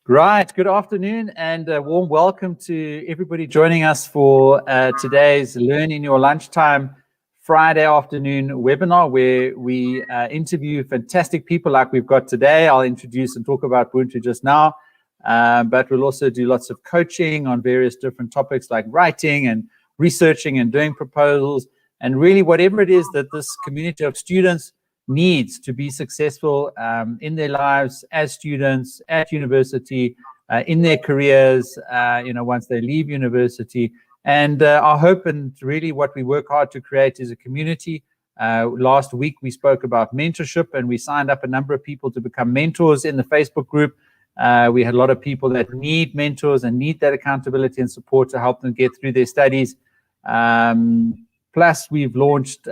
Right, good afternoon and a warm welcome to everybody joining us for today's Learn in Your Lunchtime Friday afternoon webinar, where we interview fantastic people like we've got today. I'll introduce and talk about Buntu just now, but we'll also do lots of coaching on various different topics like writing and researching and doing proposals, and really whatever it is that this community of students needs to be successful in their lives as students at university, in their careers, once they leave university. And our hope and really what we work hard to create is a community. Last week we spoke about mentorship, and we signed up a number of people to become mentors in the Facebook group. We had a lot of people that need mentors and need that accountability and support to help them get through their studies. Plus, we've launched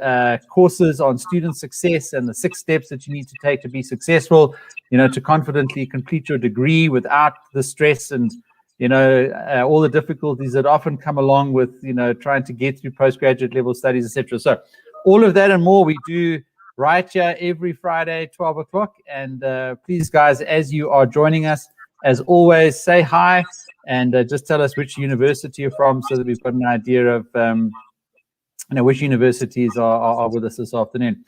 courses on student success and the 6 steps that you need to take to be successful, to confidently complete your degree without the stress and, all the difficulties that often come along with, trying to get through postgraduate level studies, etc. So all of that and more we do right here every Friday, 12 o'clock. And please, guys, as you are joining us, as always, say hi and just tell us which university you're from so that we've got an idea of which universities are with us this afternoon.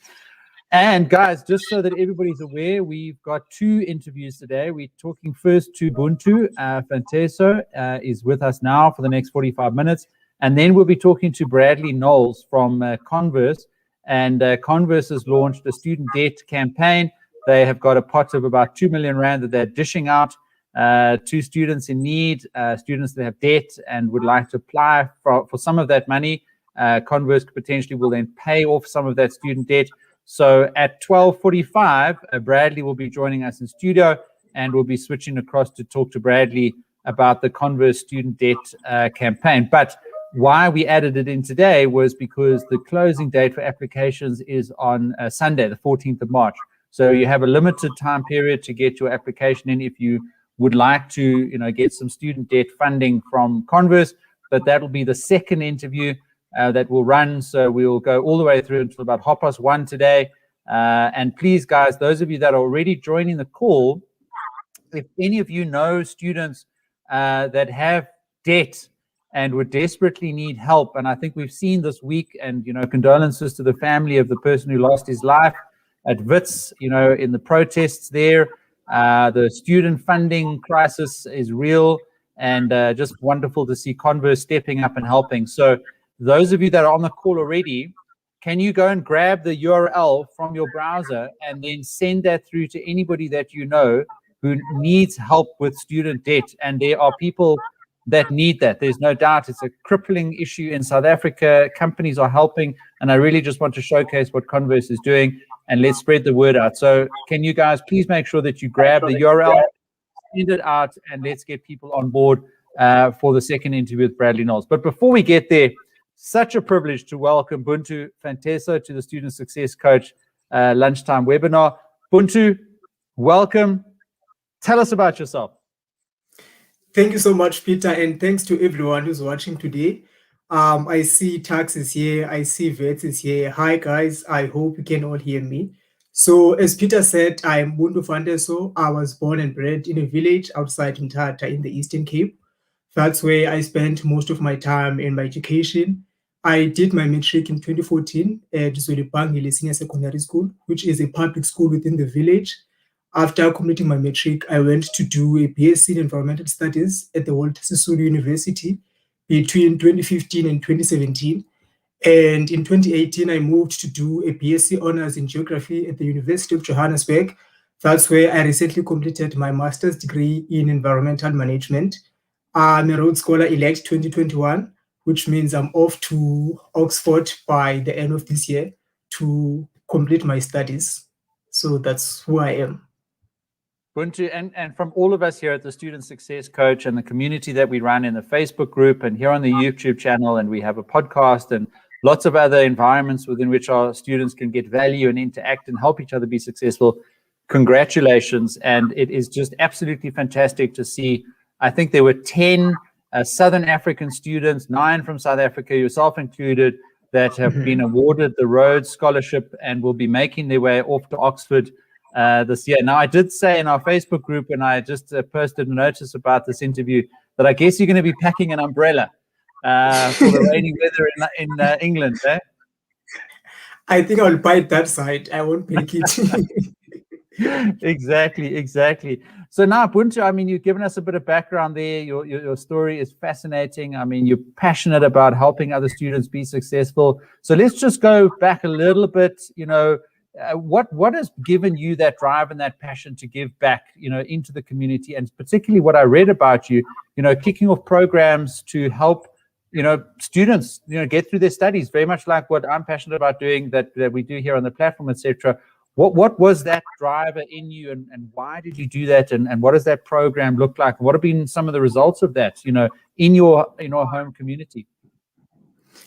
And guys, just so that everybody's aware, we've got 2 interviews today. We're talking first to Buntu Fanteso, is with us now for the next 45 minutes. And then we'll be talking to Bradley Knowles from Converse. And Converse has launched a student debt campaign. They have got a pot of about 2 million rand that they're dishing out to students in need, students that have debt and would like to apply for some of that money. Converse potentially will then pay off some of that student debt. So at 12:45, Bradley will be joining us in studio, and we'll be switching across to talk to Bradley about the Converse student debt campaign. But why we added it in today was because the closing date for applications is on Sunday, the 14th of March. So you have a limited time period to get your application in if you would like to, get some student debt funding from Converse. But that will be the second interview that will run. So we'll go all the way through until about 1:30 today. And please, guys, those of you that are already joining the call, if any of you know students that have debt and would desperately need help, and I think we've seen this week, and condolences to the family of the person who lost his life at Wits, in the protests there. The student funding crisis is real, and just wonderful to see Converse stepping up and helping. So those of you that are on the call already, can you go and grab the URL from your browser and then send that through to anybody that you know who needs help with student debt? And there are people that need that. There's no doubt it's a crippling issue in South Africa. Companies are helping, and I really just want to showcase what Converse is doing, and let's spread the word out. So can you guys please make sure that you grab the URL, send it out, and let's get people on board for the second interview with Bradley Knowles. But before we get there, such a privilege to welcome Buntu Fanteso to the Student Success Coach Lunchtime webinar. Buntu, welcome. Tell us about yourself. Thank you so much, Peter, and thanks to everyone who's watching today. I see Tax is here, I see Vets is here. Hi, guys. I hope you can all hear me. So, as Peter said, I'm Buntu Fanteso. I was born and bred in a village outside Mthatha in the Eastern Cape. That's where I spent most of my time in my education. I did my matric in 2014 at Zwelipangile Senior Secondary School, which is a public school within the village. After completing my matric, I went to do a BSc in Environmental Studies at the Water Scarcity University between 2015 and 2017. And in 2018, I moved to do a BSc Honours in Geography at the University of Johannesburg. That's where I recently completed my master's degree in Environmental Management. I'm a Rhodes Scholar Elect 2021, which means I'm off to Oxford by the end of this year to complete my studies. So that's who I am. Buntu, and from all of us here at the Student Success Coach and the community that we run in the Facebook group and here on the YouTube channel, and we have a podcast and lots of other environments within which our students can get value and interact and help each other be successful. Congratulations. And it is just absolutely fantastic to see. I think there were 10 Southern African students, 9 from South Africa, yourself included, that have been awarded the Rhodes Scholarship and will be making their way off to Oxford this year. Now, I did say in our Facebook group, and I just posted a notice about this interview, that I guess you're going to be packing an umbrella for the rainy weather in England, eh? I think I'll bite that side. I won't pick it. Exactly. So now, Buntu, I mean, you've given us a bit of background there. Your story is fascinating. I mean, you're passionate about helping other students be successful. So let's just go back a little bit. What has given you that drive and that passion to give back, into the community, and particularly what I read about you, kicking off programs to help, students, get through their studies, very much like what I'm passionate about doing, that we do here on the platform, etc. What was that driver in you, and why did you do that, and what does that program look like? What have been some of the results of that, in your home community?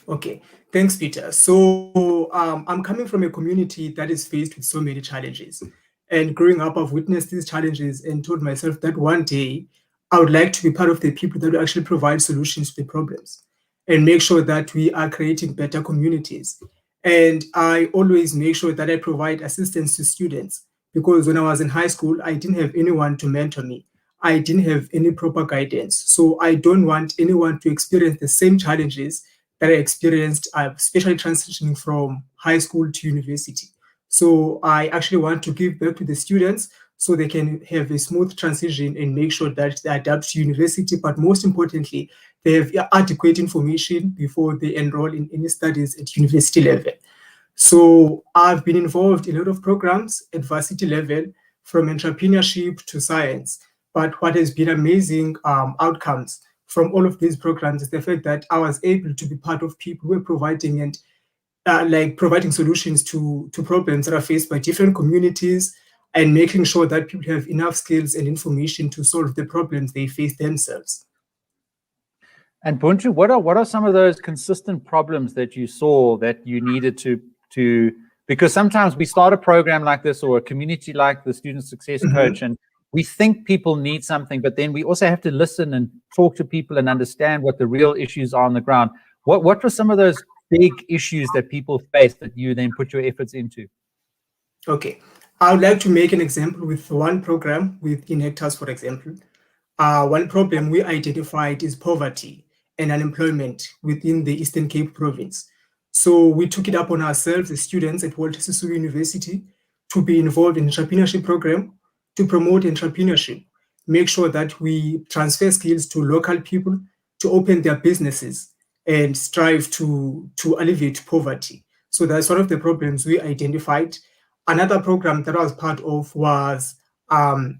Okay, thanks, Peter. So I'm coming from a community that is faced with so many challenges. And growing up, I've witnessed these challenges and told myself that one day I would like to be part of the people that will actually provide solutions to the problems and make sure that we are creating better communities. And I always make sure that I provide assistance to students, because when I was in high school, I didn't have anyone to mentor me. I didn't have any proper guidance. So I don't want anyone to experience the same challenges that I experienced, especially transitioning from high school to university. So I actually want to give back to the students so they can have a smooth transition and make sure that they adapt to university, but most importantly, they have adequate information before they enroll in any studies at university level. So I've been involved in a lot of programs at varsity level, from entrepreneurship to science. But what has been amazing outcomes from all of these programs is the fact that I was able to be part of people who are providing providing solutions to problems that are faced by different communities, and making sure that people have enough skills and information to solve the problems they face themselves. And Buntu, what are some of those consistent problems that you saw that you needed to because sometimes we start a program like this or a community like the Student Success Coach, and we think people need something, but then we also have to listen and talk to people and understand what the real issues are on the ground. What were some of those big issues that people face that you then put your efforts into? Okay, I would like to make an example with one program with Enactus, for example. One problem we identified is poverty and unemployment within the Eastern Cape province. So we took it upon ourselves, the students at Walter Sisulu University, to be involved in entrepreneurship program, to promote entrepreneurship, make sure that we transfer skills to local people to open their businesses and strive to alleviate poverty. So that's one of the problems we identified. Another program that I was part of was Eskom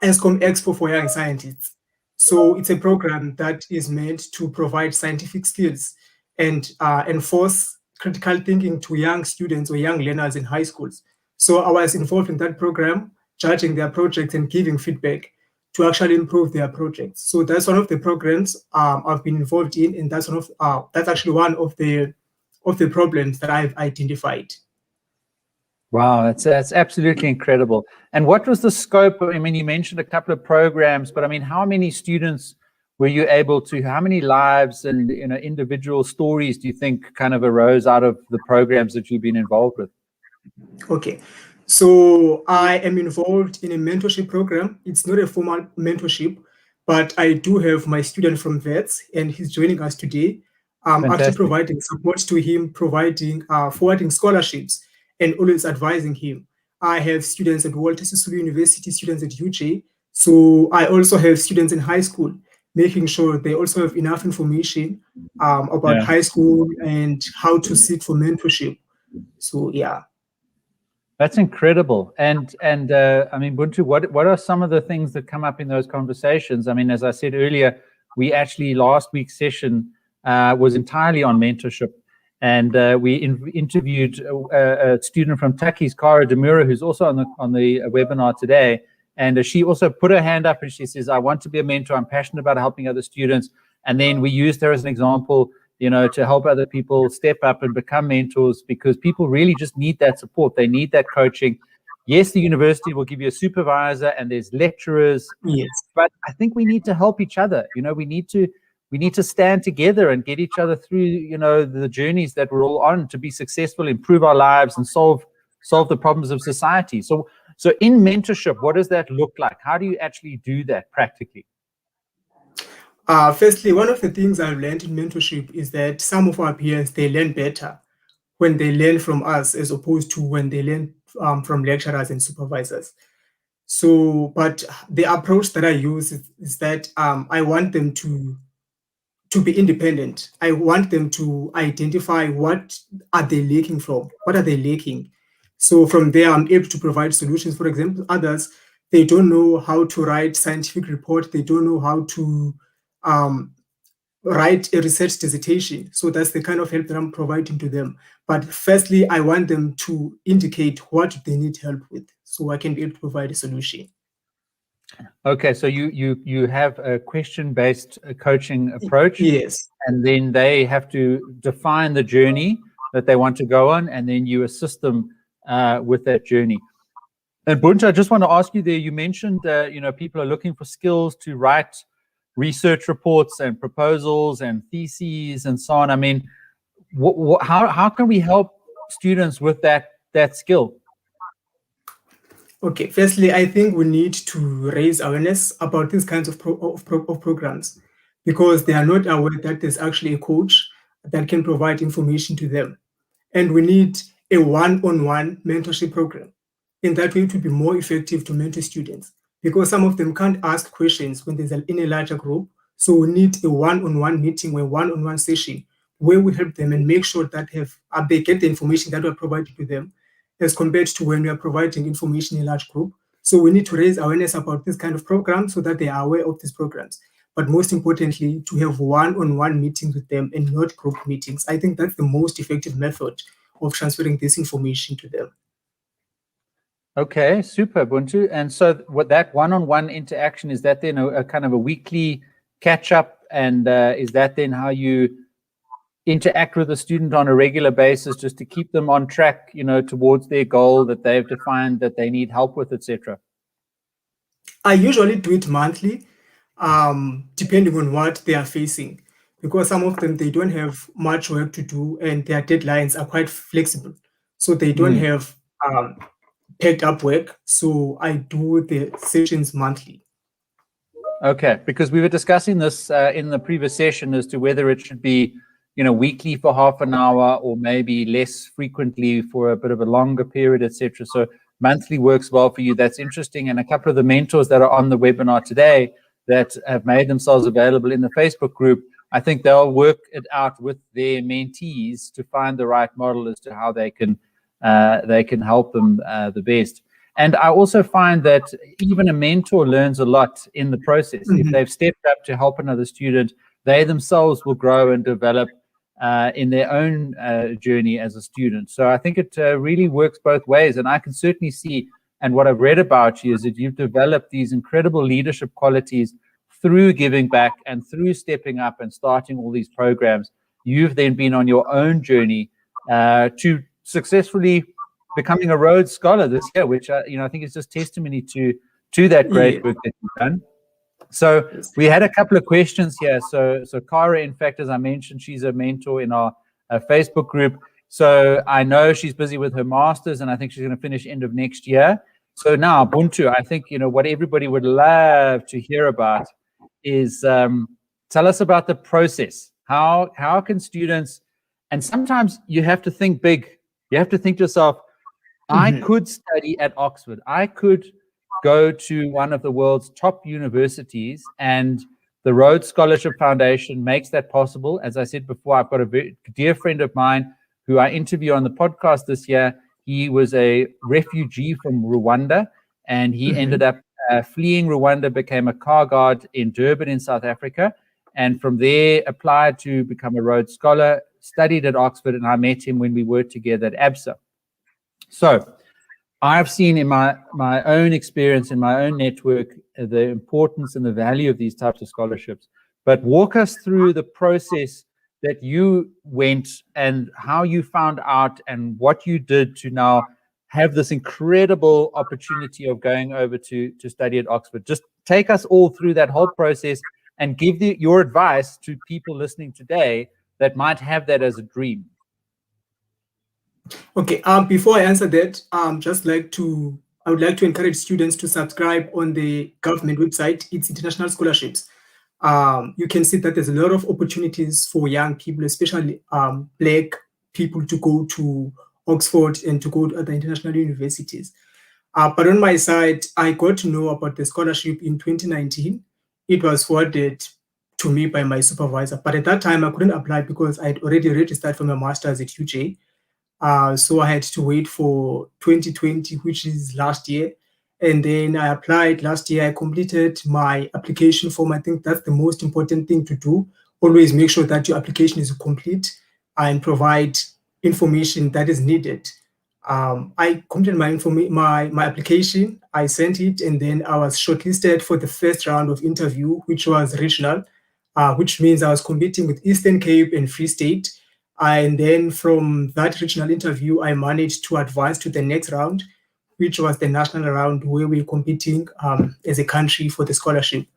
Expo for Young Scientists. So it's a program that is meant to provide scientific skills and enforce critical thinking to young students or young learners in high schools. So I was involved in that program, judging their projects and giving feedback to actually improve their projects. So that's one of the programs I've been involved in, and that's actually one of the problems that I've identified. Wow, that's absolutely incredible. And what was the scope? I mean, you mentioned a couple of programs, but I mean, how many students were you able to, how many lives and individual stories do you think kind of arose out of the programs that you've been involved with? Okay, so I am involved in a mentorship program. It's not a formal mentorship, but I do have my student from VETS, and he's joining us today. After providing support to him, forwarding scholarships, and always advising him. I have students at Walter Sisulu University, students at UJ. So I also have students in high school, making sure they also have enough information about high school and how to seek for mentorship. So yeah. That's incredible. And I mean, Buntu, what are some of the things that come up in those conversations? I mean, as I said earlier, we actually, last week's session was entirely on mentorship. And we interviewed a student from Takis, Cara Demura, who's also on the webinar today. And she also put her hand up and she says, I want to be a mentor. I'm passionate about helping other students. And then we used her as an example, to help other people step up and become mentors, because people really just need that support. They need that coaching. Yes, the university will give you a supervisor and there's lecturers. Yes. But I think we need to help each other. We need to stand together and get each other through, the journeys that we're all on to be successful, improve our lives, and solve the problems of society. So So in mentorship, what does that look like? How do you actually do that practically? Firstly, one of the things I've learned in mentorship is that some of our peers, they learn better when they learn from us as opposed to when they learn from lecturers and supervisors. So, but the approach that I use is that I want them to be independent. I want them to identify what are they lacking from, what are they lacking. So from there, I'm able to provide solutions. For example, others, they don't know how to write scientific report. They don't know how to write a research dissertation. So that's the kind of help that I'm providing to them. But firstly, I want them to indicate what they need help with, so I can be able to provide a solution. Okay, so you have a question-based coaching approach. Yes. And then they have to define the journey that they want to go on, and then you assist them with that journey. And Buntu, I just want to ask you there, you mentioned that, you know, people are looking for skills to write research reports and proposals and theses and so on. I mean, how can we help students with that skill? Okay, firstly, I think we need to raise awareness about these kinds of programs, because they are not aware that there's actually a coach that can provide information to them. And we need a one-on-one mentorship program. In that way, it will be more effective to mentor students, because some of them can't ask questions when there's in a larger group. So we need a one-on-one meeting or a one-on-one session where we help them and make sure that they get the information that we're providing to them, as compared to when we are providing information in a large group. So we need to raise awareness about this kind of program so that they are aware of these programs. But most importantly, to have one-on-one meetings with them and not group meetings. I think that's the most effective method of transferring this information to them. Okay, super, Buntu. And so what that one-on-one interaction, is that then a kind of a weekly catch-up? And is that then how you interact with the student on a regular basis, just to keep them on track, you know, towards their goal that they've defined that they need help with, etc.? I usually do it monthly, depending on what they are facing, because some of them, they don't have much work to do and their deadlines are quite flexible. So they don't have packed up work. So I do the sessions monthly. Okay, because we were discussing this in the previous session as to whether it should be, you know, weekly for half an hour, or maybe less frequently for a bit of a longer period, etc. So monthly works well for you. That's interesting. And a couple of the mentors that are on the webinar today that have made themselves available in the Facebook group, I think they'll work it out with their mentees to find the right model as to how they can help them the best. And I also find that even a mentor learns a lot in the process. If they've stepped up to help another student, they themselves will grow and develop in their own journey as a student. So I think it really works both ways. And I can certainly see, and what I've read about you, is that you've developed these incredible leadership qualities through giving back and through stepping up and starting all these programs. You've then been on your own journey to successfully becoming a Rhodes Scholar this year, which you know, I think is just testimony to that great work that you've done. So we had a couple of questions here. So Kara, in fact, as I mentioned, she's a mentor in our Facebook group. So I know she's busy with her master's, and I think she's going to finish end of next year. So now, Buntu, I think, you know, what everybody would love to hear about is tell us about the process. How can students, and sometimes you have to think big. You have to think to yourself, I could study at Oxford. I could go to one of the world's top universities, and the Rhodes Scholarship Foundation makes that possible. As I said before, I've got a very dear friend of mine who I interview on the podcast this year. He was a refugee from Rwanda, and he ended up fleeing Rwanda, became a car guard in Durban in South Africa, and from there applied to become a Rhodes Scholar, studied at Oxford, and I met him when we worked together at ABSA. So I've seen in my own experience, in my own network, the importance and the value of these types of scholarships. But walk us through the process that you went and how you found out and what you did to now have this incredible opportunity of going over to study at Oxford. Just take us all through that whole process and give your advice to people listening today that might have that as a dream. Okay, before I answer that, just like to I would like to encourage students to subscribe on the government website. It's international scholarships. You can see that there's a lot of opportunities for young people, especially Black people, to go to Oxford and to go to other international universities. But on my side, I got to know about the scholarship in 2019. It was forwarded to me by my supervisor. But at that time, I couldn't apply because I had already registered for my master's at UJ. So I had to wait for 2020, which is last year. And then I applied last year. I completed my application form. I think that's the most important thing to do. Always make sure that your application is complete and provide information that is needed. I completed my application. I sent it, and then I was shortlisted for the first round of interview, which was regional, which means I was competing with Eastern Cape and Free State. And then from that regional interview, I managed to advance to the next round, which was the national round where we were competing as a country for the scholarship.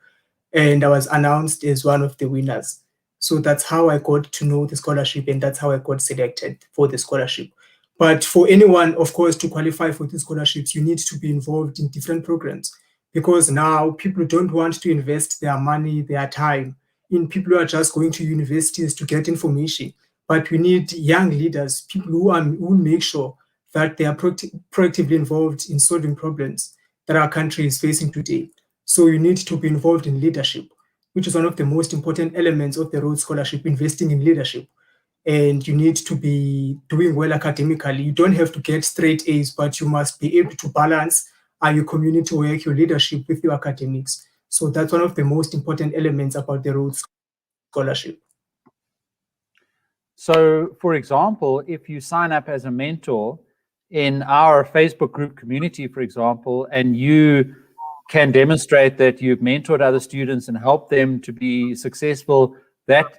And I was announced as one of the winners. So that's how I got to know the scholarship, and that's how I got selected for the scholarship. But for anyone, of course, to qualify for these scholarships, you need to be involved in different programs, because now people don't want to invest their money, their time in people who are just going to universities to get information. But we need young leaders, people who make sure that they are proactively involved in solving problems that our country is facing today. So you need to be involved in leadership, which is one of the most important elements of the Rhodes Scholarship, investing in leadership. And you need to be doing well academically. You don't have to get straight A's, but you must be able to balance your community work, your leadership with your academics. So that's one of the most important elements about the Rhodes Scholarship. So, for example, if you sign up as a mentor in our Facebook group community, for example, and you can demonstrate that you've mentored other students and helped them to be successful,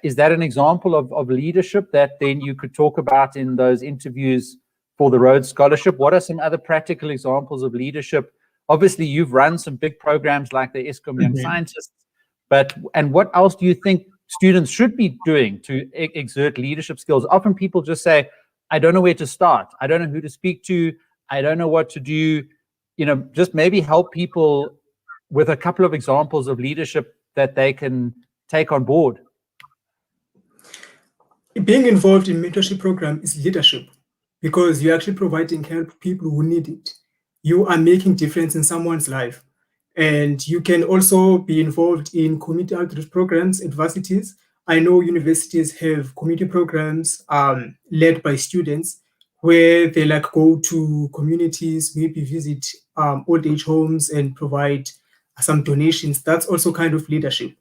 is that an example of leadership that then you could talk about in those interviews for the Rhodes Scholarship? What are some other practical examples of leadership? Obviously, you've run some big programs like the Eskom Young Scientists, and what else do you think students should be doing to exert leadership skills? Often people just say, I don't know where to start. I don't know who to speak to. I don't know what to do. Just maybe help people with a couple of examples of leadership that they can take on board. Being involved in mentorship program is leadership, because you're actually providing help to people who need it. You are making difference in someone's life. And you can also be involved in community outreach programs at varsities. I know universities have community programs led by students where they go to communities, maybe visit old age homes and provide some donations. That's also kind of leadership.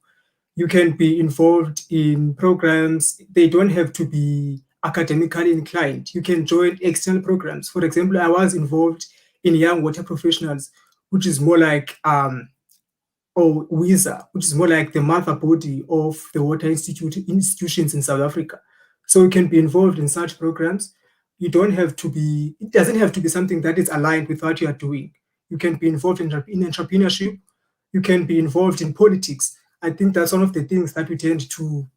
You can be involved in programs. They don't have to be academically inclined. You can join external programs. For example, I was involved in Young Water Professionals, which is more like WISA, which is more like the mother body of the water institutions in South Africa. So you can be involved in such programs. It doesn't have to be something that is aligned with what you are doing. You can be involved in entrepreneurship. You can be involved in politics. I think that's one of the things that we tend to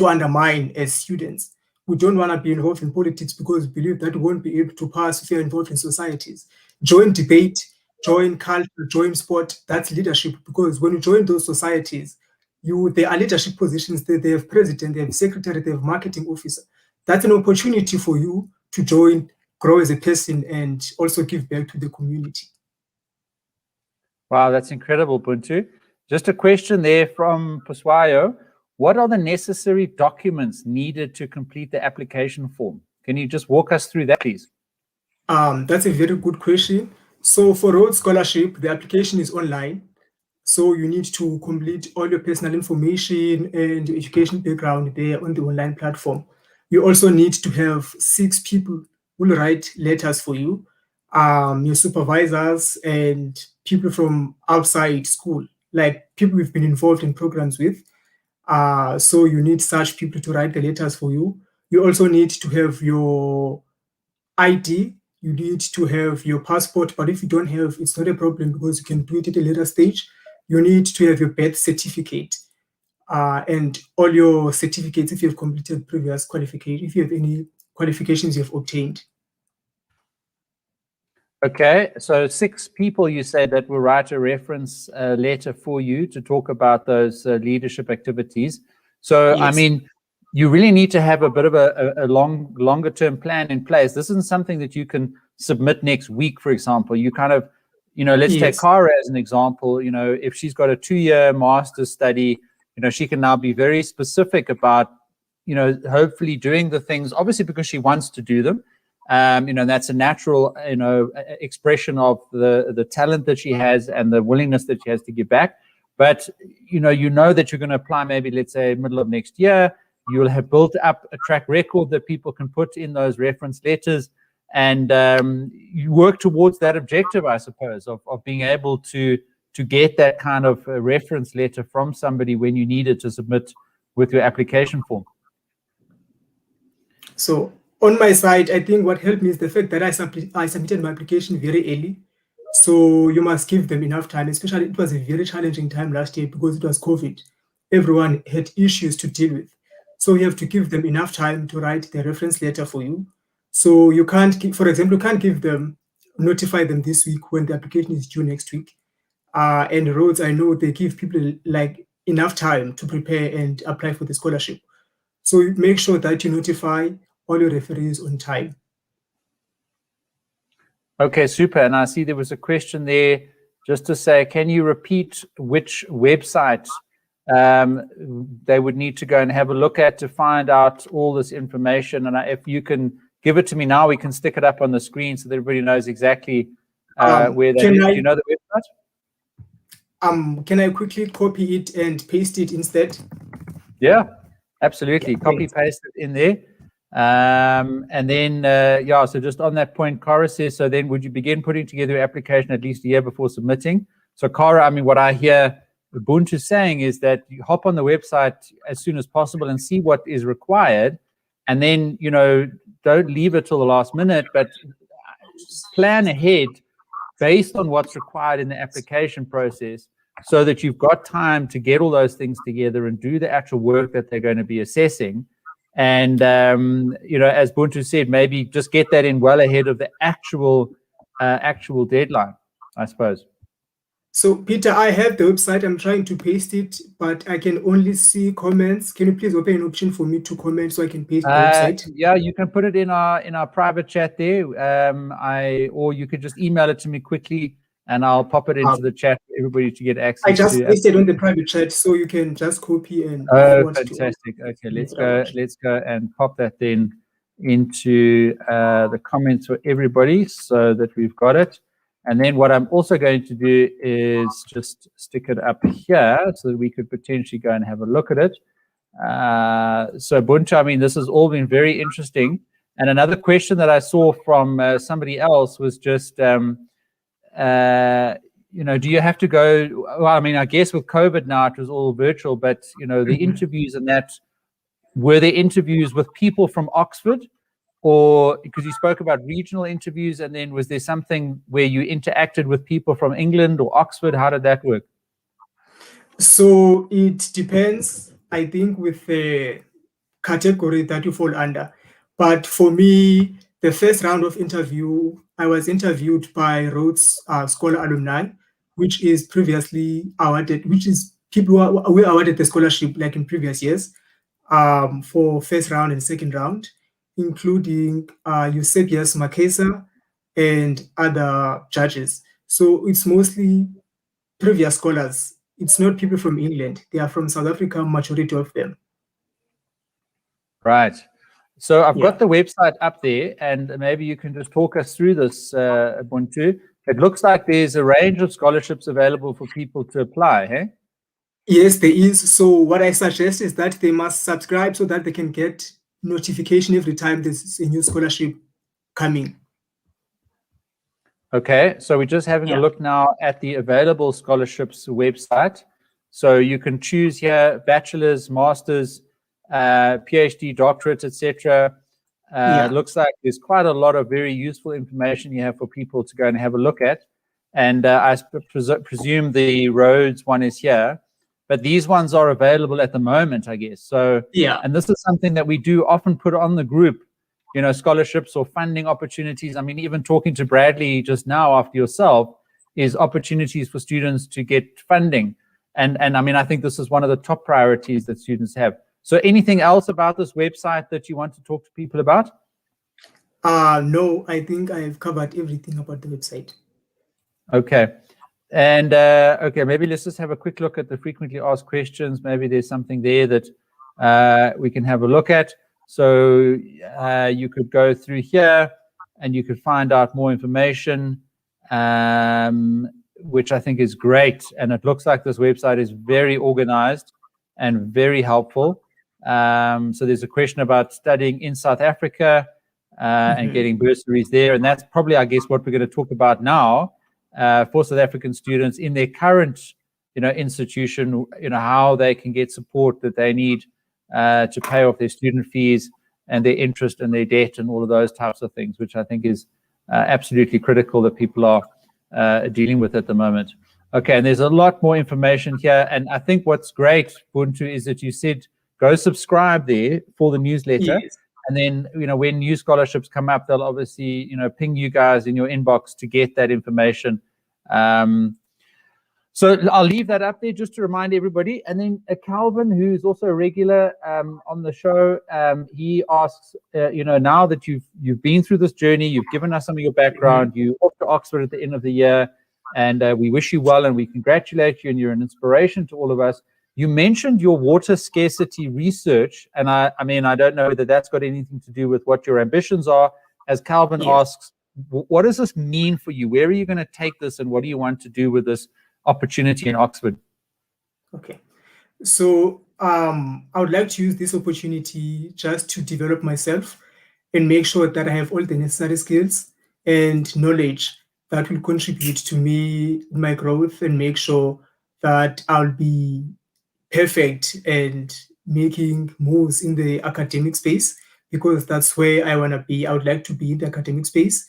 undermine as students. We don't want to be involved in politics because we believe that we won't be able to pass if you're involved in societies. Join debate, join culture, join sport. That's leadership, because when you join those societies, there are leadership positions. They have president, they have secretary, they have marketing officer. That's an opportunity for you to join, grow as a person, and also give back to the community. Wow, that's incredible, Buntu. Just a question there from Paswayo. What are the necessary documents needed to complete the application form? Can you just walk us through that, please? That's a very good question. So for Rhodes Scholarship, the application is online. So you need to complete all your personal information and your education background there on the online platform. You also need to have 6 people who will write letters for you, your supervisors and people from outside school, like people we've been involved in programs with. So you need such people to write the letters for you. You also need to have your ID. You need to have your passport, but if you don't have, it's not a problem because you can do it at a later stage. You need to have your birth certificate and all your certificates if you have completed previous qualification, if you have any qualifications you have obtained. Okay, so 6 people you say that will write a reference letter for you to talk about those leadership activities. So, Yes. I mean, you really need to have a bit of a longer term plan in place. This isn't something that you can submit next week, for example. You kind of, let's take Cara as an example. If she's got a 2-year master's study, she can now be very specific about, hopefully doing the things, obviously because she wants to do them. That's a natural, expression of the talent that she has and the willingness that she has to give back. But, that you're going to apply maybe, let's say, middle of next year. You'll have built up a track record that people can put in those reference letters, and you work towards that objective, I suppose, of being able to get that kind of reference letter from somebody when you need it to submit with your application form. So on my side, I think what helped me is the fact that I submitted my application very early. So you must give them enough time, especially it was a very challenging time last year because it was COVID. Everyone had issues to deal with. So you have to give them enough time to write the reference letter for you. So you can't, for example, you can't notify them this week when the application is due next week. And Rhodes, I know they give people like enough time to prepare and apply for the scholarship. So make sure that you notify all your referees on time. Okay, super. And I see there was a question there just to say, can you repeat which website they would need to go and have a look at to find out all this information? And if you can give it to me now, we can stick it up on the screen so that everybody knows exactly where they do you know the website? Can I quickly copy it and paste it instead? Yeah, absolutely. Copy paste it in there. And then, so just on that point, Cara says, so then would you begin putting together your application at least a year before submitting? So Cara, I mean, what I hear Buntu saying is that you hop on the website as soon as possible and see what is required. And then, don't leave it till the last minute, but plan ahead based on what's required in the application process so that you've got time to get all those things together and do the actual work that they're going to be assessing. And, as Buntu said, maybe just get that in well ahead of the actual deadline, I suppose. So, Peter, I have the website. I'm trying to paste it, but I can only see comments. Can you please open an option for me to comment so I can paste the website? Yeah, you can put it in our private chat there. Or you could just email it to me quickly, and I'll pop it into the chat for everybody to get access to. I just pasted on the private chat, so you can just copy and fantastic. Okay, let's go and pop that then into the comments for everybody so that we've got it. And then what I'm also going to do is just stick it up here so that we could potentially go and have a look at it. So Buntu, I mean, this has all been very interesting. And another question that I saw from somebody else was just, do you have to go? Well, I mean, I guess with COVID now it was all virtual, but the interviews and that, were there interviews with people from Oxford, or because you spoke about regional interviews, and then was there something where you interacted with people from England or Oxford? How did that work? So it depends, I think, with the category that you fall under. But for me, the first round of interview, I was interviewed by Rhodes Scholar Alumni, which is previously awarded, which is people who were awarded the scholarship like in previous years, for first round and second round, including Eusebius Makesa and other judges. So it's mostly previous scholars. It's not people from England. They are from South Africa, majority of them. Right. So I've got the website up there, and maybe you can just talk us through this, Buntu. It looks like there's a range of scholarships available for people to apply, hey? Yes, there is. So what I suggest is that they must subscribe so that they can get notification every time there's a new scholarship coming. Okay, so we're just having a look now at the available scholarships website. So you can choose here bachelor's, master's, PhD, doctorate, etc. It looks like there's quite a lot of very useful information you have for people to go and have a look at. And I presume the Rhodes one is here, but these ones are available at the moment, I guess. So, and this is something that we do often put on the group scholarships or funding opportunities. I mean, even talking to Bradley just now after yourself is opportunities for students to get funding. And I mean, I think this is one of the top priorities that students have. So anything else about this website that you want to talk to people about? No, I think I've covered everything about the website. Okay. And okay, maybe let's just have a quick look at the frequently asked questions. Maybe there's something there that we can have a look at. So you could go through here and you could find out more information, which I think is great. And it looks like this website is very organized and very helpful. So there's a question about studying in South Africa and getting bursaries there. And that's probably, I guess, what we're going to talk about now for South African students in their current, institution, how they can get support that they need to pay off their student fees and their interest and their debt and all of those types of things, which I think is absolutely critical that people are dealing with at the moment. Okay, and there's a lot more information here. And I think what's great, Buntu, is that you said go subscribe there for the newsletter. Yes. And then, when new scholarships come up, they'll obviously, ping you guys in your inbox to get that information. So I'll leave that up there just to remind everybody. And then Calvin, who's also a regular on the show, he asks, now that you've been through this journey, you've given us some of your background, you're off to Oxford at the end of the year, and we wish you well and we congratulate you, and you're an inspiration to all of us. You mentioned your water scarcity research, and I mean, I don't know whether that's got anything to do with what your ambitions are. As Calvin asks, what does this mean for you? Where are you going to take this, and what do you want to do with this opportunity in Oxford? Okay, so I would like to use this opportunity just to develop myself and make sure that I have all the necessary skills and knowledge that will contribute to me, my growth, and make sure that I'll be perfect and making moves in the academic space, because that's where I want to be. I would like to be in the academic space,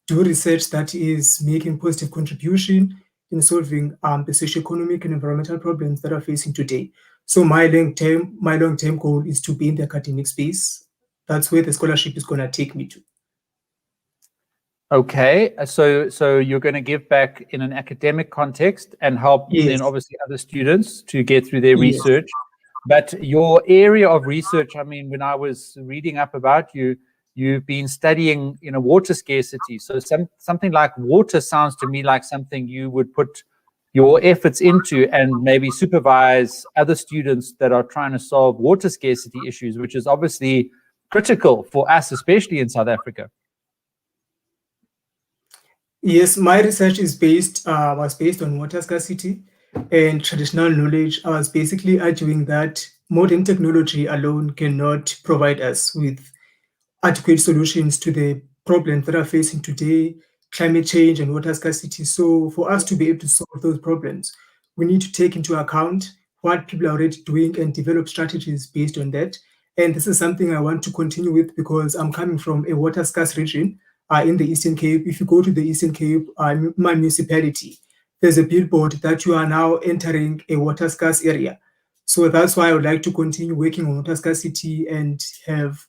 do research that is making positive contribution in solving the socioeconomic and environmental problems that are facing today. So my long-term goal is to be in the academic space. That's where the scholarship is going to take me to. Okay, so you're going to give back in an academic context and help then obviously other students to get through their research. But your area of research, I mean, when I was reading up about you, you've been studying, water scarcity. So something like water sounds to me like something you would put your efforts into and maybe supervise other students that are trying to solve water scarcity issues, which is obviously critical for us, especially in South Africa. Yes, my research was based on water scarcity and traditional knowledge. I was basically arguing that modern technology alone cannot provide us with adequate solutions to the problems that are facing today, climate change and water scarcity. So for us to be able to solve those problems, we need to take into account what people are already doing and develop strategies based on that. And this is something I want to continue with because I'm coming from a water scarce region in the Eastern Cape. If you go to the Eastern Cape, my municipality, there's a billboard that you are now entering a water scarce area. So that's why I would like to continue working on water scarcity and have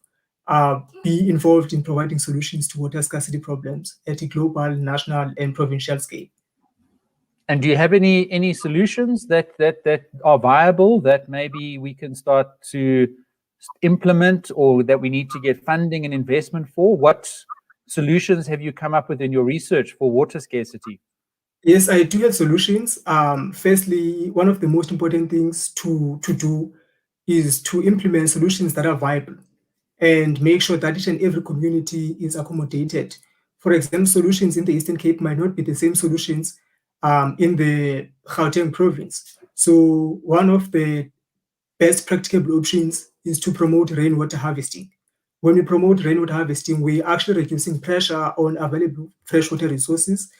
be involved in providing solutions to water scarcity problems at a global, national, and provincial scale. And do you have any solutions that are viable that maybe we can start to implement or that we need to get funding and investment for? What solutions have you come up with in your research for water scarcity? Yes, I do have solutions. Firstly, one of the most important things to do is to implement solutions that are viable and make sure that each and every community is accommodated. For example, solutions in the Eastern Cape might not be the same solutions in the Gauteng province. So one of the best practicable options is to promote rainwater harvesting. When we promote rainwater harvesting, we're actually reducing pressure on available freshwater resources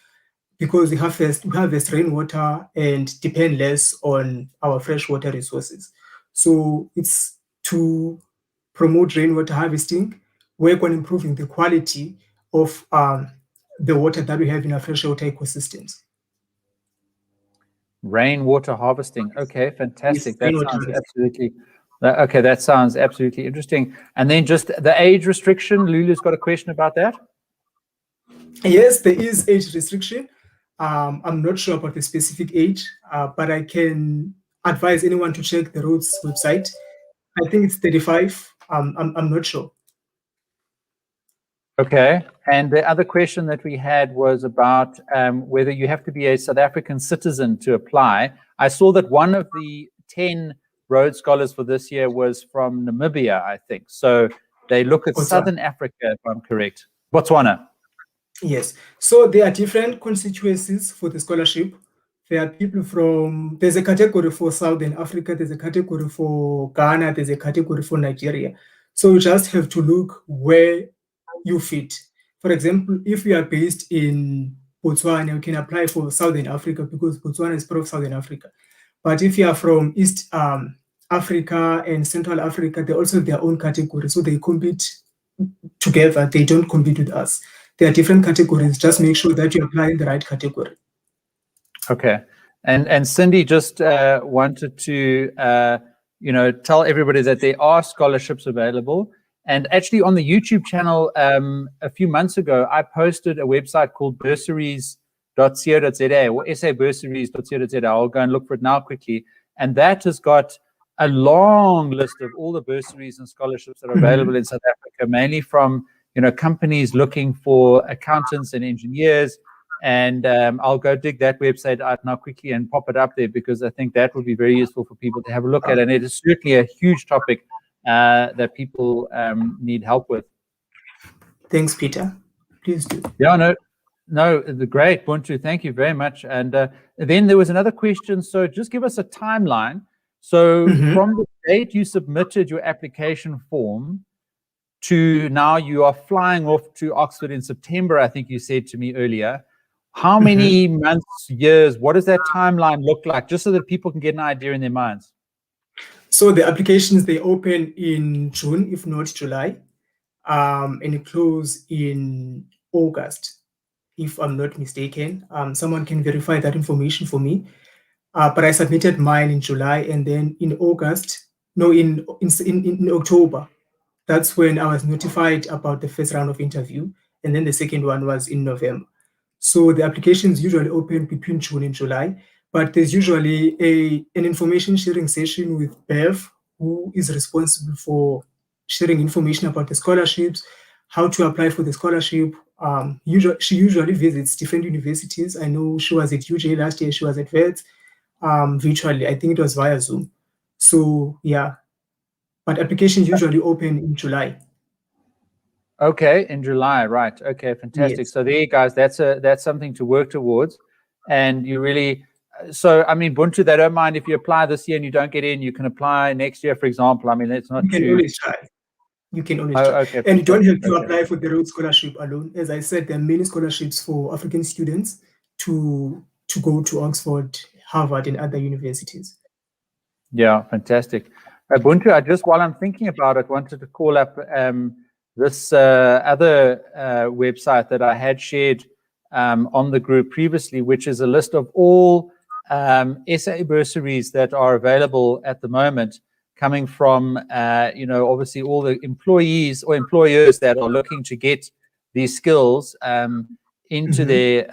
because we harvest rainwater and depend less on our freshwater resources. So it's to promote rainwater harvesting, work on improving the quality of the water that we have in our freshwater ecosystems. Rainwater harvesting. Okay, fantastic. That sounds absolutely Okay, that sounds absolutely interesting. And then just the age restriction, Lulu's got a question about that. Yes, there is age restriction. I'm not sure about the specific age, but I can advise anyone to check the Rhodes website. I think it's 35. I'm not sure. Okay. And the other question that we had was about whether you have to be a South African citizen to apply. I saw that one of the 10 Rhodes Scholars for this year was from Namibia, I think. So they look at Botswana. Southern Africa, if I'm correct. Botswana. Yes. So there are different constituencies for the scholarship. There are people from, there's a category for Southern Africa, there's a category for Ghana, there's a category for Nigeria. So you just have to look where you fit. For example, if you are based in Botswana, you can apply for Southern Africa because Botswana is part of Southern Africa. But if you are from East Africa and Central Africa, they also have their own category. So they compete together. They don't compete with us. There are different categories. Just make sure that you apply in the right category. Okay. And Cindy just wanted to tell everybody that there are scholarships available. And actually on the YouTube channel a few months ago, I posted a website called bursaries.co.za or sabursaries.co.za. I'll go and look for it now quickly. And that has got a long list of all the bursaries and scholarships that are available in South Africa, mainly from companies looking for accountants and engineers. And I'll go dig that website out now quickly and pop it up there because I think that would be very useful for people to have a look at. And it is certainly a huge topic that people need help with. Thanks, Peter. Please do. Yeah, no, great, Buntu. Thank you very much. And then there was another question. So just give us a timeline. So from the date you submitted your application form to now you are flying off to Oxford in September, I think you said to me earlier. How many months, years, what does that timeline look like, just so that people can get an idea in their minds? So the applications, they open in June, if not July, and close in August, if I'm not mistaken. Someone can verify that information for me. But I submitted mine in July, and then in October, that's when I was notified about the first round of interview, and then the second one was in November. So the applications usually open between June and July, but there's usually an information sharing session with Bev, who is responsible for sharing information about the scholarships, how to apply for the scholarship. She usually visits different universities. I know she was at UJ last year, she was at VET, virtually. I think it was via Zoom. So yeah, but applications usually open in July. Okay, in July, right? Okay, fantastic. Yes. So there, guys, that's something to work towards, and you really. So I mean, Buntu, they don't mind if you apply this year and you don't get in. You can apply next year, for example. I mean, it's not. You can always try. You can always try. Okay, and you don't have to apply for the Rhodes Scholarship alone. As I said, there are many scholarships for African students to go to Oxford, Harvard, and other universities. Yeah, fantastic. Buntu, while I'm thinking about it, wanted to call up this other website that I had shared on the group previously, which is a list of all SA bursaries that are available at the moment, coming from, obviously all the employees or employers that are looking to get these skills into their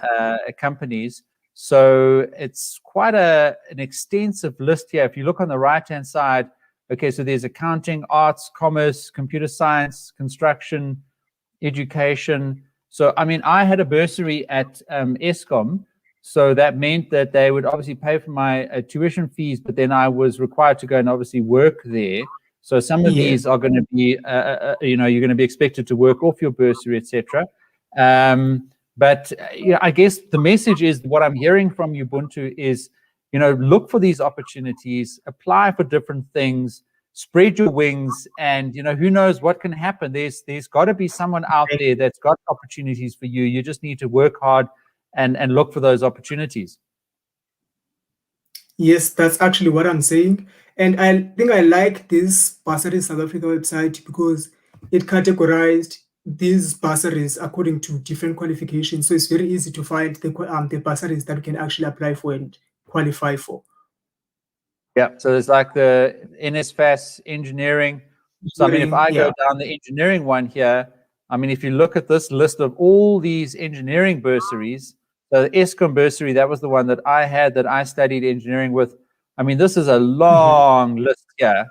companies. So it's quite an extensive list here. If you look on the right-hand side, okay, so there's accounting, arts, commerce, computer science, construction, education. So, I mean, I had a bursary at Eskom, so that meant that they would obviously pay for my tuition fees, but then I was required to go and obviously work there. So some of these are going to be, you're going to be expected to work off your bursary, etc. But I guess the message is, what I'm hearing from you, Buntu, is, look for these opportunities, apply for different things, spread your wings, and who knows what can happen. There's got to be someone out there that's got opportunities for you. You just need to work hard and look for those opportunities. Yes, that's actually what I'm saying. And I think I like this Bursary South Africa website because it categorized these bursaries according to different qualifications. So it's very easy to find the bursaries that we can actually apply for and qualify for. Yeah, so there's like the NSFAS engineering. So I mean, if I go down the engineering one here, I mean, if you look at this list of all these engineering bursaries, so the Eskom bursary, that was the one that I had, that I studied engineering with. I mean, this is a long list here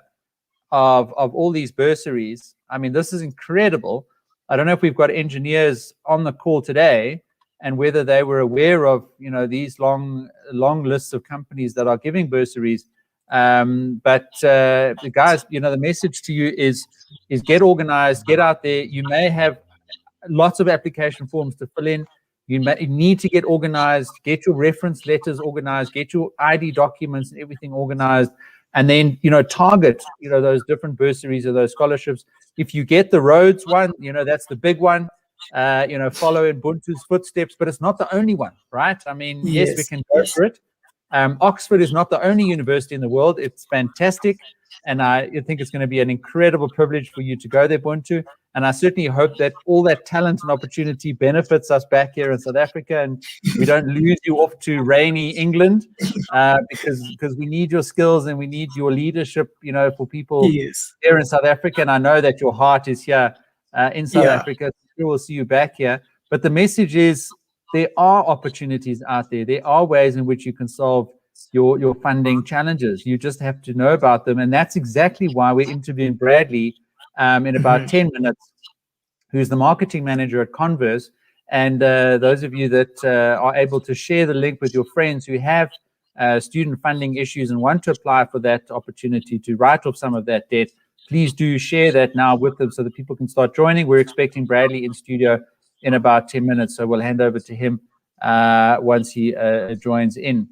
of all these bursaries. I mean, this is incredible. I don't know if we've got engineers on the call today and whether they were aware of, you know, these long lists of companies that are giving bursaries. But guys, you know, the message to you is get organized, get out there. You may have lots of application forms to fill in. You need to get organized, get your reference letters organized, get your ID documents and everything organized, and then, you know, target, you know, those different bursaries or those scholarships. If you get the Rhodes one, you know, that's the big one. You know, follow in Buntu's footsteps, but it's not the only one, right? I mean, yes, we can go for it. Oxford is not the only university in the world. It's fantastic, and I think it's going to be an incredible privilege for you to go there, Buntu. And I certainly hope that all that talent and opportunity benefits us back here in South Africa, and we don't lose you off to rainy England, because we need your skills and we need your leadership, you know, for people here in South Africa. And I know that your heart is here in South Africa. We will see you back here. But the message is, there are opportunities out there. There are ways in which you can solve your funding challenges. You just have to know about them. And that's exactly why we're interviewing Bradley in about 10 minutes, who's the marketing manager at Converse. And those of you that are able to share the link with your friends who have student funding issues and want to apply for that opportunity to write off some of that debt, please do share that now with them so that people can start joining. We're expecting Bradley in studio in about 10 minutes, so we'll hand over to him once he joins in.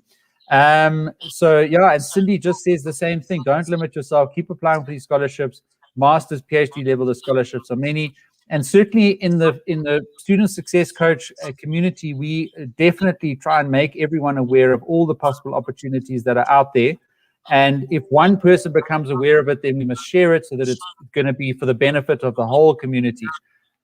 So yeah, and Cindy just says the same thing. Don't limit yourself. Keep applying for these scholarships. Master's, PhD level, the scholarships are many. And certainly in the student success coach community, we definitely try and make everyone aware of all the possible opportunities that are out there. And if one person becomes aware of it, then we must share it so that it's going to be for the benefit of the whole community.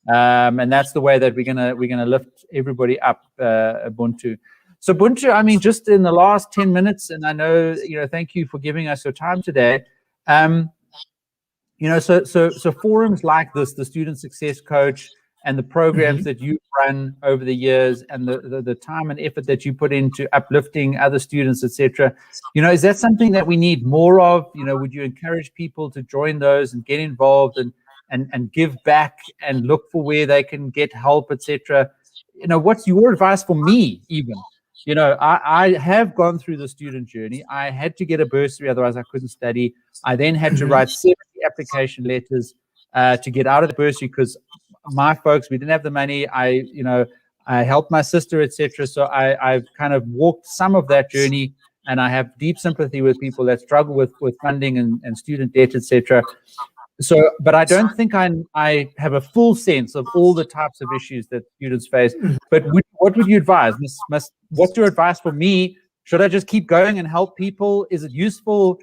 And that's the way that we're gonna lift everybody up, Buntu. So Buntu, I mean, just in the last 10 minutes, and I know, you know, thank you for giving us your time today. You know, so forums like this, the Student Success Coach, and the programs that you've run over the years, and the time and effort that you put into uplifting other students, etc. You know, is that something that we need more of? You know, would you encourage people to join those and get involved and give back and look for where they can get help, etc.? You know, what's your advice for me even? You know, I have gone through the student journey. I had to get a bursary, otherwise I couldn't study. I then had to write 70 application letters to get out of the bursary because my folks, we didn't have the money. I helped my sister, etc. So I've kind of walked some of that journey, and I have deep sympathy with people that struggle with funding and student debt, etc. So, but I don't think I have a full sense of all the types of issues that students face. But what would you advise? What's your advice for me? Should I just keep going and help people? Is it useful?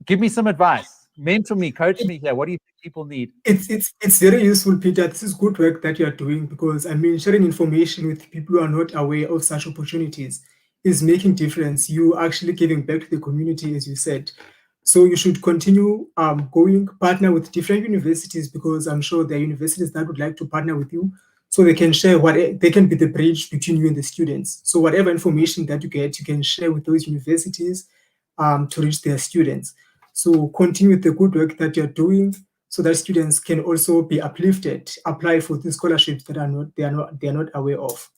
Give me some advice. Mentor me, coach me here. What do you think people need? It's very useful, Peter. This is good work that you are doing, because I mean, sharing information with people who are not aware of such opportunities is making difference. You actually giving back to the community, as you said. So you should continue going, partner with different universities, because I'm sure there are universities that would like to partner with you, so they can share they can be the bridge between you and the students. So whatever information that you get, you can share with those universities to reach their students. So continue with the good work that you're doing, so that students can also be uplifted, apply for the scholarships that they are not aware of.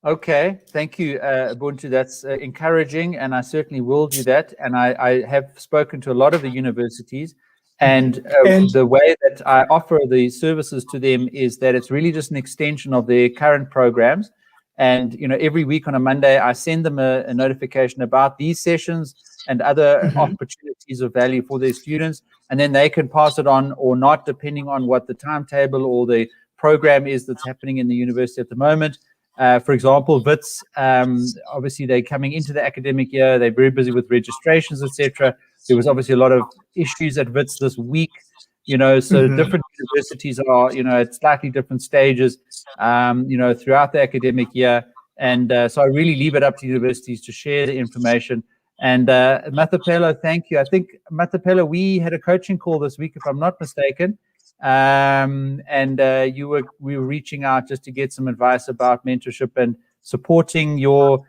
Okay, thank you, Buntu. That's encouraging, and I certainly will do that. And I have spoken to a lot of the universities, and the way that I offer the services to them is that it's really just an extension of their current programs. And you know, every week on a Monday, I send them a notification about these sessions and other opportunities of value for their students, and then they can pass it on or not, depending on what the timetable or the program is that's happening in the university at the moment. For example, WITS, obviously they're coming into the academic year, they're very busy with registrations, etc. There was obviously a lot of issues at WITS this week, you know, so different universities are, you know, at slightly different stages, you know, throughout the academic year. And so I really leave it up to universities to share the information. And Mthatha, thank you. I think, Mthatha, we had a coaching call this week, if I'm not mistaken. And we were reaching out just to get some advice about mentorship and supporting your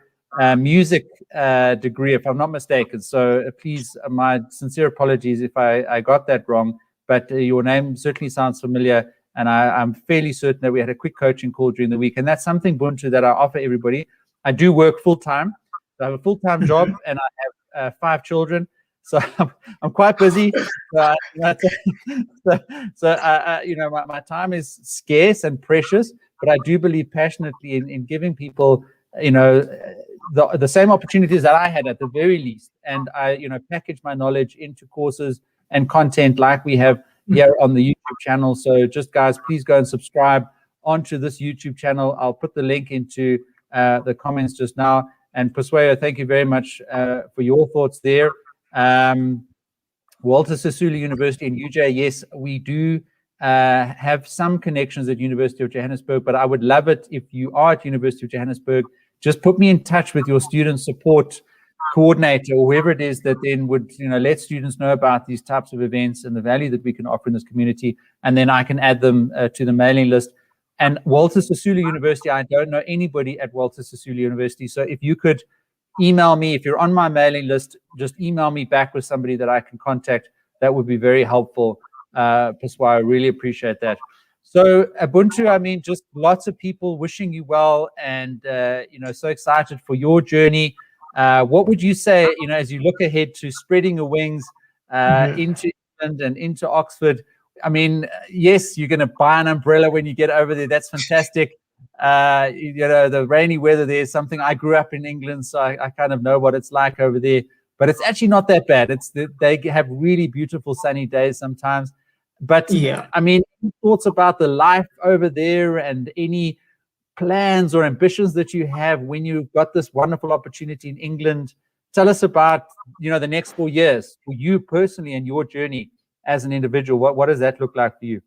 music degree, if I'm not mistaken. So please, my sincere apologies if I got that wrong, but your name certainly sounds familiar. And I'm fairly certain that we had a quick coaching call during the week. And that's something, Buntu, that I offer everybody. I do work full-time. I have a full-time job, and I have 5 children. So I'm quite busy. So my time is scarce and precious, but I do believe passionately in giving people, the same opportunities that I had at the very least. And I, package my knowledge into courses and content like we have here on the YouTube channel. So just, guys, please go and subscribe onto this YouTube channel. I'll put the link into the comments just now. And Puswayo, thank you very much for your thoughts there. Walter Sisulu University in UJ, yes, we do have some connections at University of Johannesburg, but I would love it if you are at University of Johannesburg, just put me in touch with your student support coordinator or whoever it is that then would let students know about these types of events and the value that we can offer in this community, and then I can add them to the mailing list. And Walter Sisulu University, I don't know anybody at Walter Sisulu University, so if you could email me, if you're on my mailing list, just email me back with somebody that I can contact. That would be very helpful. Paswa, I really appreciate that. So Ubuntu, I mean, just lots of people wishing you well, and so excited for your journey. What would you say, as you look ahead to spreading your wings into England and into Oxford? I mean, yes, you're going to buy an umbrella when you get over there. That's fantastic. The rainy weather there is something. I grew up in England, so I kind of know what it's like over there. But it's actually not that bad. They have really beautiful sunny days sometimes. But yeah, I mean, thoughts about the life over there and any plans or ambitions that you have when you've got this wonderful opportunity in England? Tell us about, the next 4 years for you personally and your journey as an individual. What does that look like for you?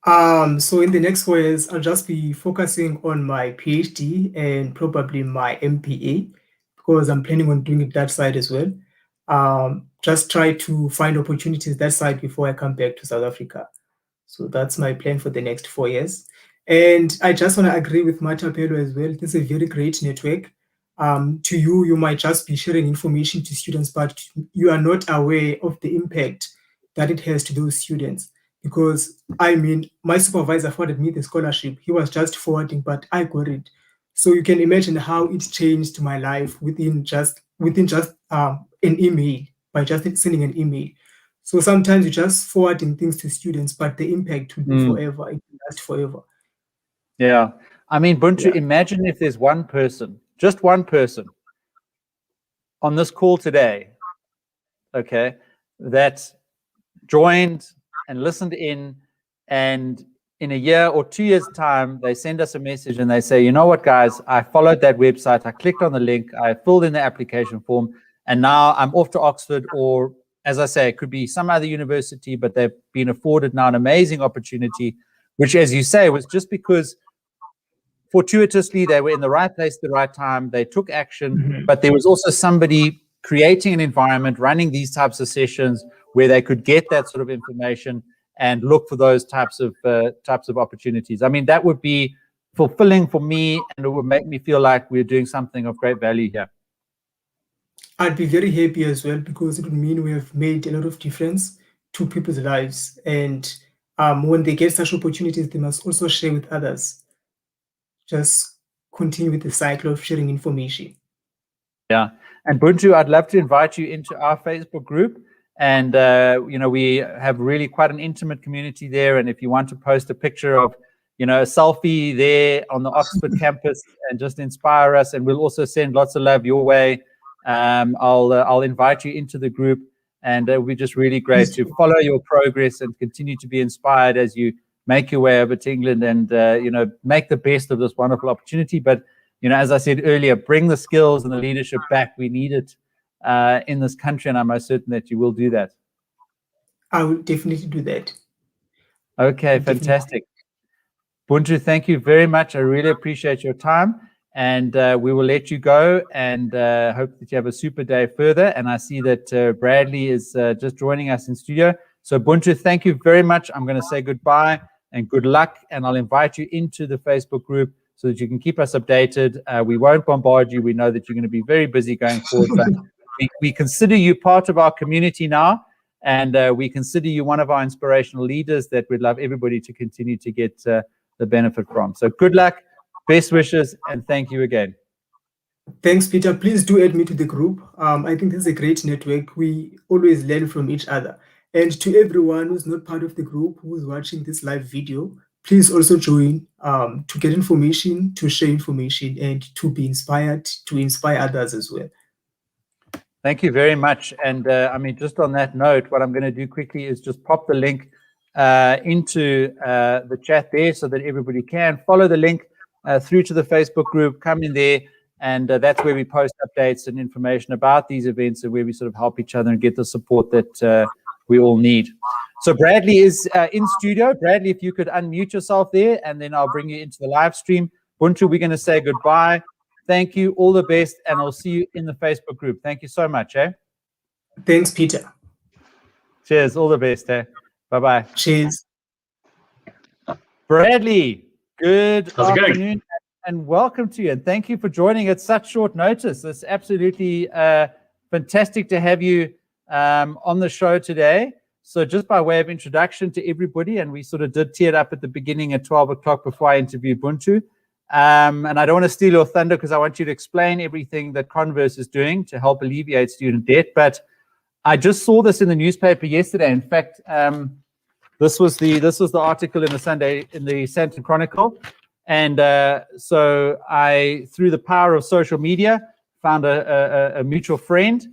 So in the next 4 years, I'll just be focusing on my PhD and probably my MPA, because I'm planning on doing it that side as well. Just try to find opportunities that side before I come back to South Africa. So that's my plan for the next 4 years. And I just want to agree with Mthatha as well. This is a very great network. To you might just be sharing information to students, but you are not aware of the impact that it has to those students. Because I mean, my supervisor forwarded me the scholarship. He was just forwarding, but I got it. So you can imagine how it changed my life within just an email, by just sending an email. So sometimes you're just forwarding things to students, but the impact will be forever. It will last forever. Yeah. I mean, Buntu, imagine if there's one person, just one person on this call today, okay, that joined and listened in, and in a year or 2 years' time, they send us a message and they say, you know what, guys, I followed that website, I clicked on the link, I filled in the application form, and now I'm off to Oxford, or as I say, it could be some other university, but they've been afforded now an amazing opportunity, which, as you say, was just because fortuitously they were in the right place at the right time, they took action, but there was also somebody creating an environment, running these types of sessions where they could get that sort of information and look for those types of opportunities. I mean, that would be fulfilling for me, and it would make me feel like we're doing something of great value here. I'd be very happy as well, because it would mean we have made a lot of difference to people's lives. And when they get such opportunities, they must also share with others. Just continue with the cycle of sharing information. Yeah. And Buntu, I'd love to invite you into our Facebook group. And, we have really quite an intimate community there. And if you want to post a picture of, a selfie there on the Oxford campus and just inspire us, and we'll also send lots of love your way. I'll invite you into the group, and it will be just really great to follow your progress and continue to be inspired as you make your way over to England and, make the best of this wonderful opportunity. But, as I said earlier, bring the skills and the leadership back. We need it in this country, and I'm most certain that you will do that. I will definitely do that. Okay, fantastic. Buntu, thank you very much. I really appreciate your time. And we will let you go, and hope that you have a super day further. And I see that Bradley is just joining us in studio. So Buntu, thank you very much. I'm going to say goodbye and good luck, and I'll invite you into the Facebook group so that you can keep us updated. We won't bombard you. We know that you're going to be very busy going forward, but we consider you part of our community now, and we consider you one of our inspirational leaders that we'd love everybody to continue to get the benefit from. So good luck. Best wishes, and thank you again. Thanks, Peter. Please do add me to the group. I think this is a great network. We always learn from each other. And to everyone who's not part of the group, who's watching this live video, please also join to get information, to share information, and to be inspired, to inspire others as well. Thank you very much. And I mean, just on that note, what I'm going to do quickly is just pop the link into the chat there so that everybody can follow the link through to the Facebook group, come in there, and that's where we post updates and information about these events and where we sort of help each other and get the support that we all need. So Bradley is in studio. Bradley, if you could unmute yourself there, and then I'll bring you into the live stream. Buntu, we're going to say goodbye. Thank you, all the best, and I'll see you in the Facebook group. Thank you so much. Thanks, Peter. Cheers, all the best. Bye-bye. Cheers. Bradley. Good afternoon going? and welcome to you, and thank you for joining at such short notice. It's absolutely fantastic to have you on the show today. So just by way of introduction to everybody, and we sort of did tee it up at the beginning at 12 o'clock before I interviewed Buntu, and I don't want to steal your thunder because I want you to explain everything that Converse is doing to help alleviate student debt, but I just saw this in the newspaper yesterday. In fact, this was the article in the Sandton Chronicle, and so I, through the power of social media, found a mutual friend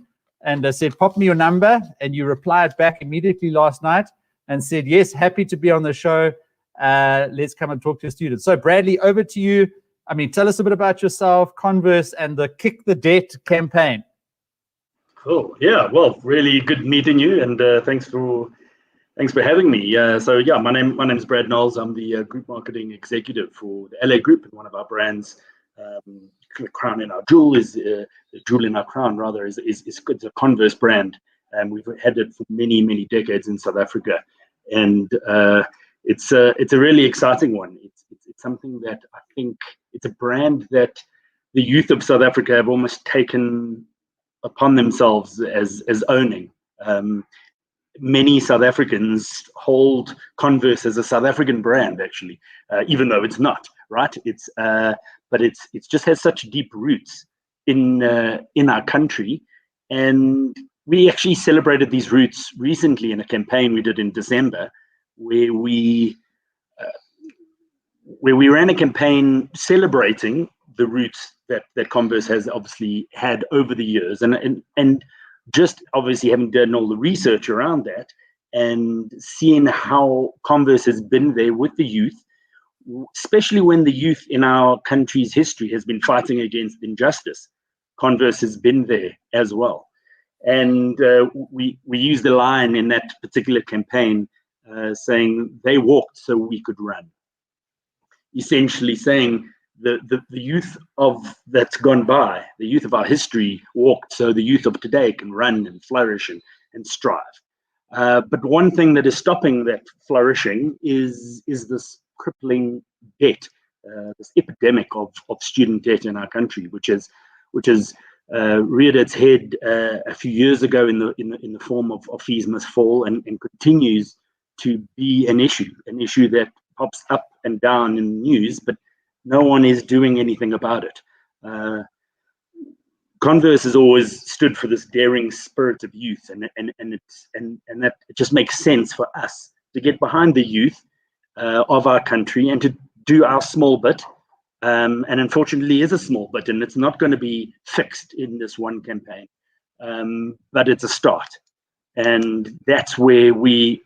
and said, "Pop me your number," and you replied back immediately last night and said, "Yes, happy to be on the show. Let's come and talk to your students." So Bradley, over to you. I mean, tell us a bit about yourself, Converse, and the Kick the Debt campaign. Cool. Yeah. Well, really good meeting you, and thanks for having me. So yeah, my name is Brad Knowles. I'm the group marketing executive for the LA Group, and one of our brands, Crown in Our Jewel, is the Jewel in Our Crown. Rather, is a Converse brand, and we've had it for many decades in South Africa, and it's a really exciting one. It's something that I think it's a brand that the youth of South Africa have almost taken upon themselves as owning. Many South Africans hold Converse as a South African brand, actually, even though it's not, right? But it's just has such deep roots in our country, and we actually celebrated these roots recently in a campaign we did in December, where we ran a campaign celebrating the roots that Converse has obviously had over the years, and just obviously having done all the research around that and seeing how Converse has been there with the youth, especially when the youth in our country's history has been fighting against injustice. Converse has been there as well. And we used the line in that particular campaign saying, "They walked so we could run." Essentially saying the youth of that's gone by, the youth of our history walked so the youth of today can run and flourish and strive. But one thing that is stopping that flourishing is this crippling debt, this epidemic of student debt in our country, which has reared its head a few years ago in the form of fees must fall, and continues to be an issue that pops up and down in the news, but no one is doing anything about it. Converse has always stood for this daring spirit of youth, and that it just makes sense for us to get behind the youth of our country and to do our small bit. And unfortunately, is a small bit, and it's not going to be fixed in this one campaign, but it's a start, and that's where we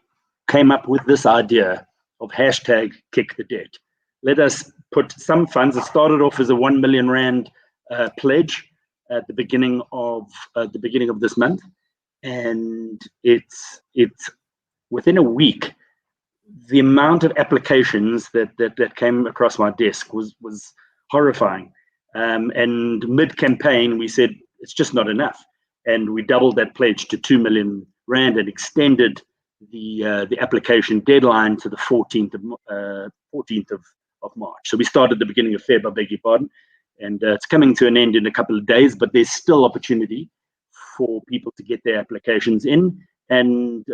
came up with this idea of hashtag Kick the Debt. Let us put some funds. It started off as a 1 million rand pledge at the beginning of this month, and it's within a week, the amount of applications that came across my desk was horrifying. And mid-campaign, we said it's just not enough. And we doubled that pledge to 2 million rand and extended the application deadline to the 14th of March. So we started the beginning of Feb, I beg your pardon. And it's coming to an end in a couple of days, but there's still opportunity for people to get their applications in. And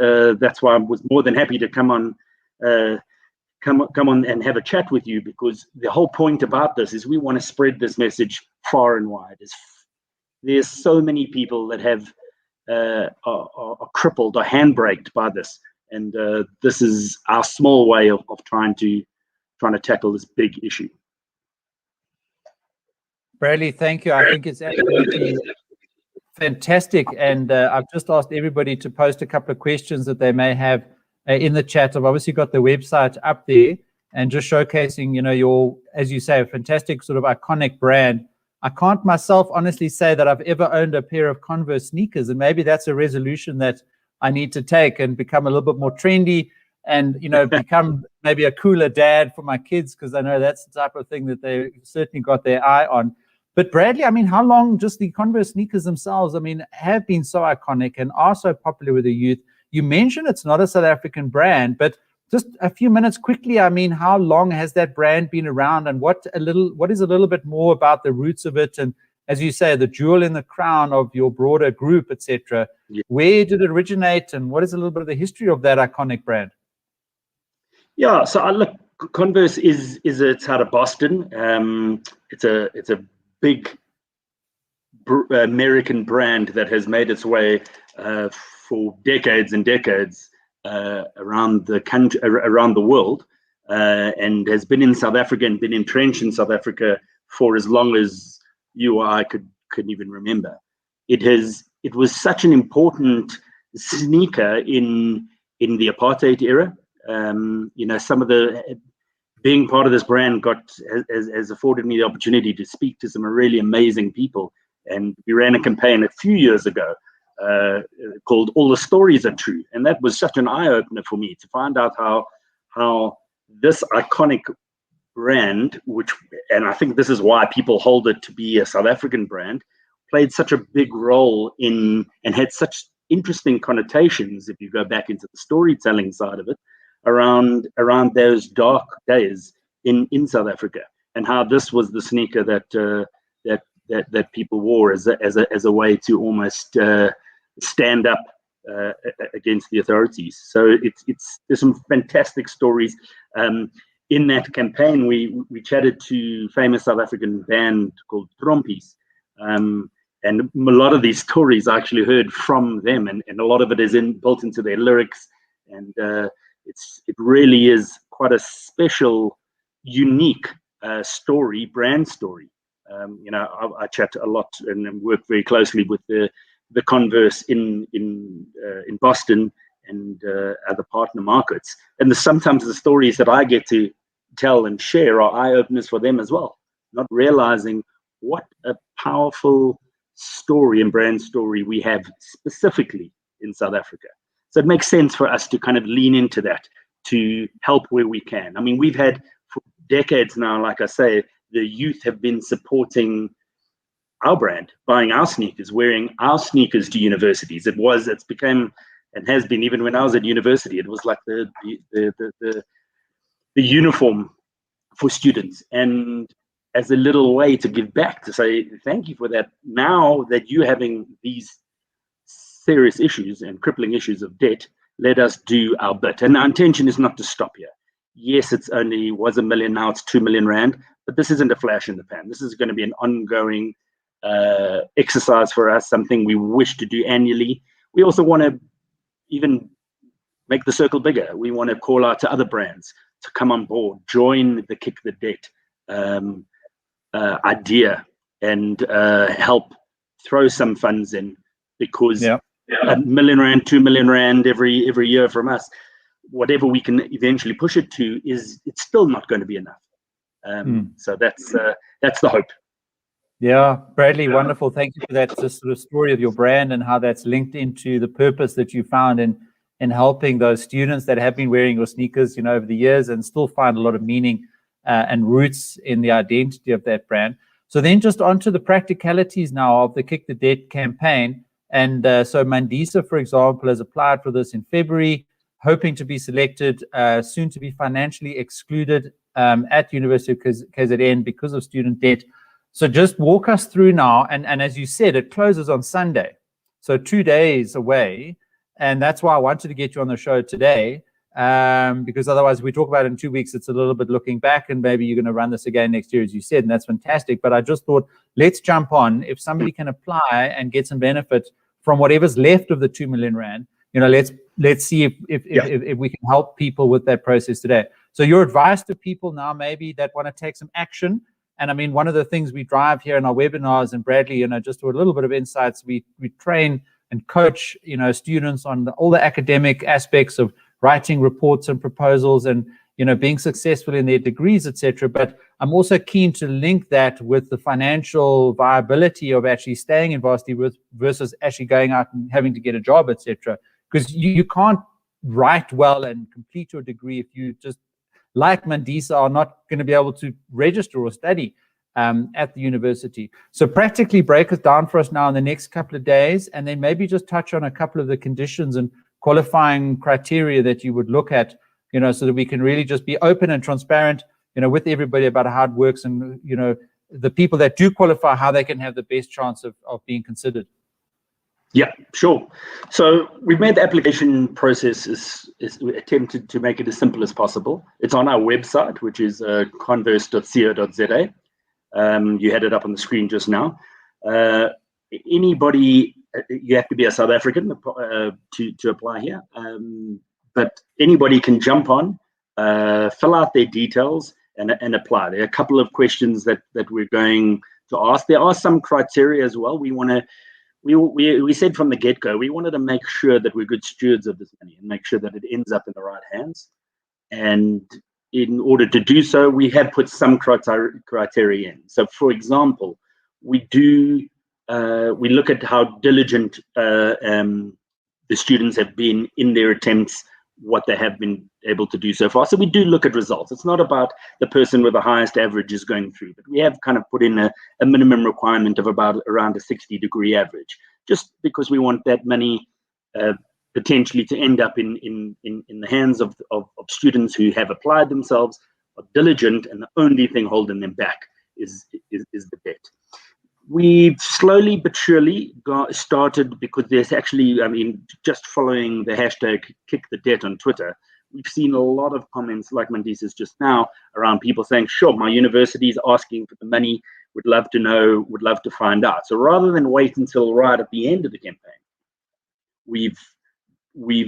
that's why I was more than happy to come on and have a chat with you, because the whole point about this is we want to spread this message far and wide. There's so many people that have are crippled or handbraked by this, and this is our small way of trying to tackle this big issue. Bradley, thank you. I think it's absolutely fantastic, and I've just asked everybody to post a couple of questions that they may have in the chat. I've obviously got the website up there and just showcasing, your, as you say, a fantastic sort of iconic brand. I can't myself honestly say that I've ever owned a pair of Converse sneakers, and maybe that's a resolution that I need to take and become a little bit more trendy and, become maybe a cooler dad for my kids, because I know that's the type of thing that they certainly got their eye on. But Bradley, I mean, how long just the Converse sneakers themselves, I mean, have been so iconic and are so popular with the youth? You mentioned it's not a South African brand, but just a few minutes quickly, I mean, how long has that brand been around, and what is a little bit more about the roots of it, and as you say, the jewel in the crown of your broader group, etc. Yeah. Where did it originate, and what is a little bit of the history of that iconic brand? Yeah, so look, Converse it's out of Boston. It's a big American brand that has made its way for decades and decades around the country, around the world, and has been in South Africa and been entrenched in South Africa for as long as you or I could even remember. It was such an important sneaker in the apartheid era. Some of the being part of this brand has afforded me the opportunity to speak to some really amazing people, and we ran a campaign a few years ago called "All the Stories Are True," and that was such an eye-opener for me to find out how this iconic brand, and I think this is why people hold it to be a South African brand, played such a big role in and had such interesting connotations, if you go back into the storytelling side of it, around those dark days in South Africa, and how this was the sneaker that people wore as a way to almost stand up against the authorities. So there's some fantastic stories. In that campaign, we chatted to a famous South African band called Trompies, and a lot of these stories I actually heard from them, and a lot of it is built into their lyrics, and it really is quite a special, unique brand story. I chat a lot and work very closely with the Converse in Boston and other partner markets, and sometimes the stories that I get to tell and share are eye-openers for them as well, not realizing what a powerful story and brand story we have specifically in South Africa. So it makes sense for us to kind of lean into that, to help where we can. I mean, we've had for decades now, like I say, the youth have been supporting our brand, buying our sneakers, wearing our sneakers to universities. It's become, and has been, even when I was at university, it was like the uniform for students. And as a little way to give back, to say thank you for that. Now that you're having these serious issues and crippling issues of debt, let us do our bit. And our intention is not to stop here. Yes, was 1 million, now it's 2 million rand, but this isn't a flash in the pan. This is going to be an ongoing exercise for us, something we wish to do annually. We also want to even make the circle bigger. We want to call out to other brands to come on board, join the Kick the Debt idea, and help throw some funds in, because 1 million rand, 2 million rand every year from us, whatever we can eventually push it to, it's still not going to be enough. So that's the hope. Yeah, Bradley, wonderful. Thank you for that sort of story of your brand and how that's linked into the purpose that you found in helping those students that have been wearing your sneakers, over the years, and still find a lot of meaning and roots in the identity of that brand. So then just onto the practicalities now of the Kick the Debt campaign. And so Mandisa, for example, has applied for this in February, hoping to be selected, soon to be financially excluded at the University of KZN because of student debt. So just walk us through now. And as you said, it closes on Sunday. So 2 days away. And that's why I wanted to get you on the show today, because otherwise we talk about it in 2 weeks, it's a little bit looking back, and maybe you're going to run this again next year, as you said, and that's fantastic. But I just thought, let's jump on. If somebody can apply and get some benefit from whatever's left of the 2 million rand, let's see if we can help people with that process today. So your advice to people now, maybe that want to take some action. And I mean, one of the things we drive here in our webinars, and Bradley, just for a little bit of insights, we train and coach, students on all the academic aspects of writing reports and proposals and, being successful in their degrees, etc. But I'm also keen to link that with the financial viability of actually staying in varsity versus actually going out and having to get a job, etc. Because you can't write well and complete your degree if you just, like Mandisa, are not going to be able to register or study at the university. So practically break it down for us now in the next couple of days, and then maybe just touch on a couple of the conditions and qualifying criteria that you would look at, so that we can really just be open and transparent, with everybody about how it works, and, the people that do qualify, how they can have the best chance of being considered. Yeah, sure. So we've made the application process is we attempted to make it as simple as possible. It's on our website, which is converse.co.za. You had it up on the screen just now. Anybody, you have to be a South African to apply here, but anybody can jump on, fill out their details, and apply. There are a couple of questions that we're going to ask. There are some criteria as well. We said from the get-go, we wanted to make sure that we're good stewards of this money and make sure that it ends up in the right hands. And in order to do so, we have put some criteria in. So, for example, we look at how diligent the students have been in their attempts, what they have been able to do so far. So we do look at results. It's not about the person with the highest averages going through, but we have kind of put in a minimum requirement of around a 60-degree average, just because we want that money potentially to end up in the hands of students who have applied themselves, are diligent, and the only thing holding them back is the debt. We've slowly but surely started, because there's actually, just following the hashtag Kick the Debt on Twitter, we've seen a lot of comments like Mandisa's just now around people saying, sure, my university is asking for the money, would love to know, would love to find out. So rather than wait until right at the end of the campaign, we've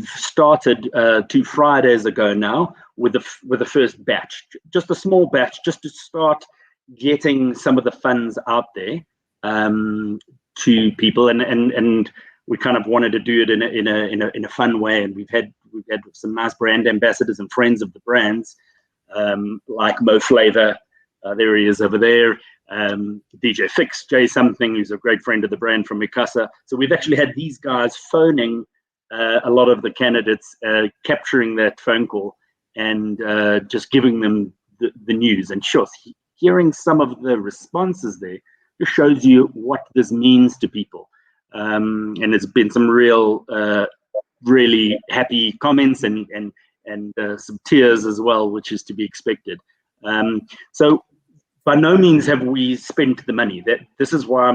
started 2 Fridays ago now with the first batch, just a small batch, just to start getting some of the funds out there to people, and we kind of wanted to do it in a fun way, and we've had some nice brand ambassadors and friends of the brands, like Mo Flavor, there he is over there, DJ Fix, Jay Something, who's a great friend of the brand from Mikasa. So we've actually had these guys phoning a lot of the candidates, capturing that phone call and just giving them the news. And sure, hearing some of the responses there just shows you what this means to people. And it's been some really happy comments and some tears as well, which is to be expected. So by no means have we spent the money. This is why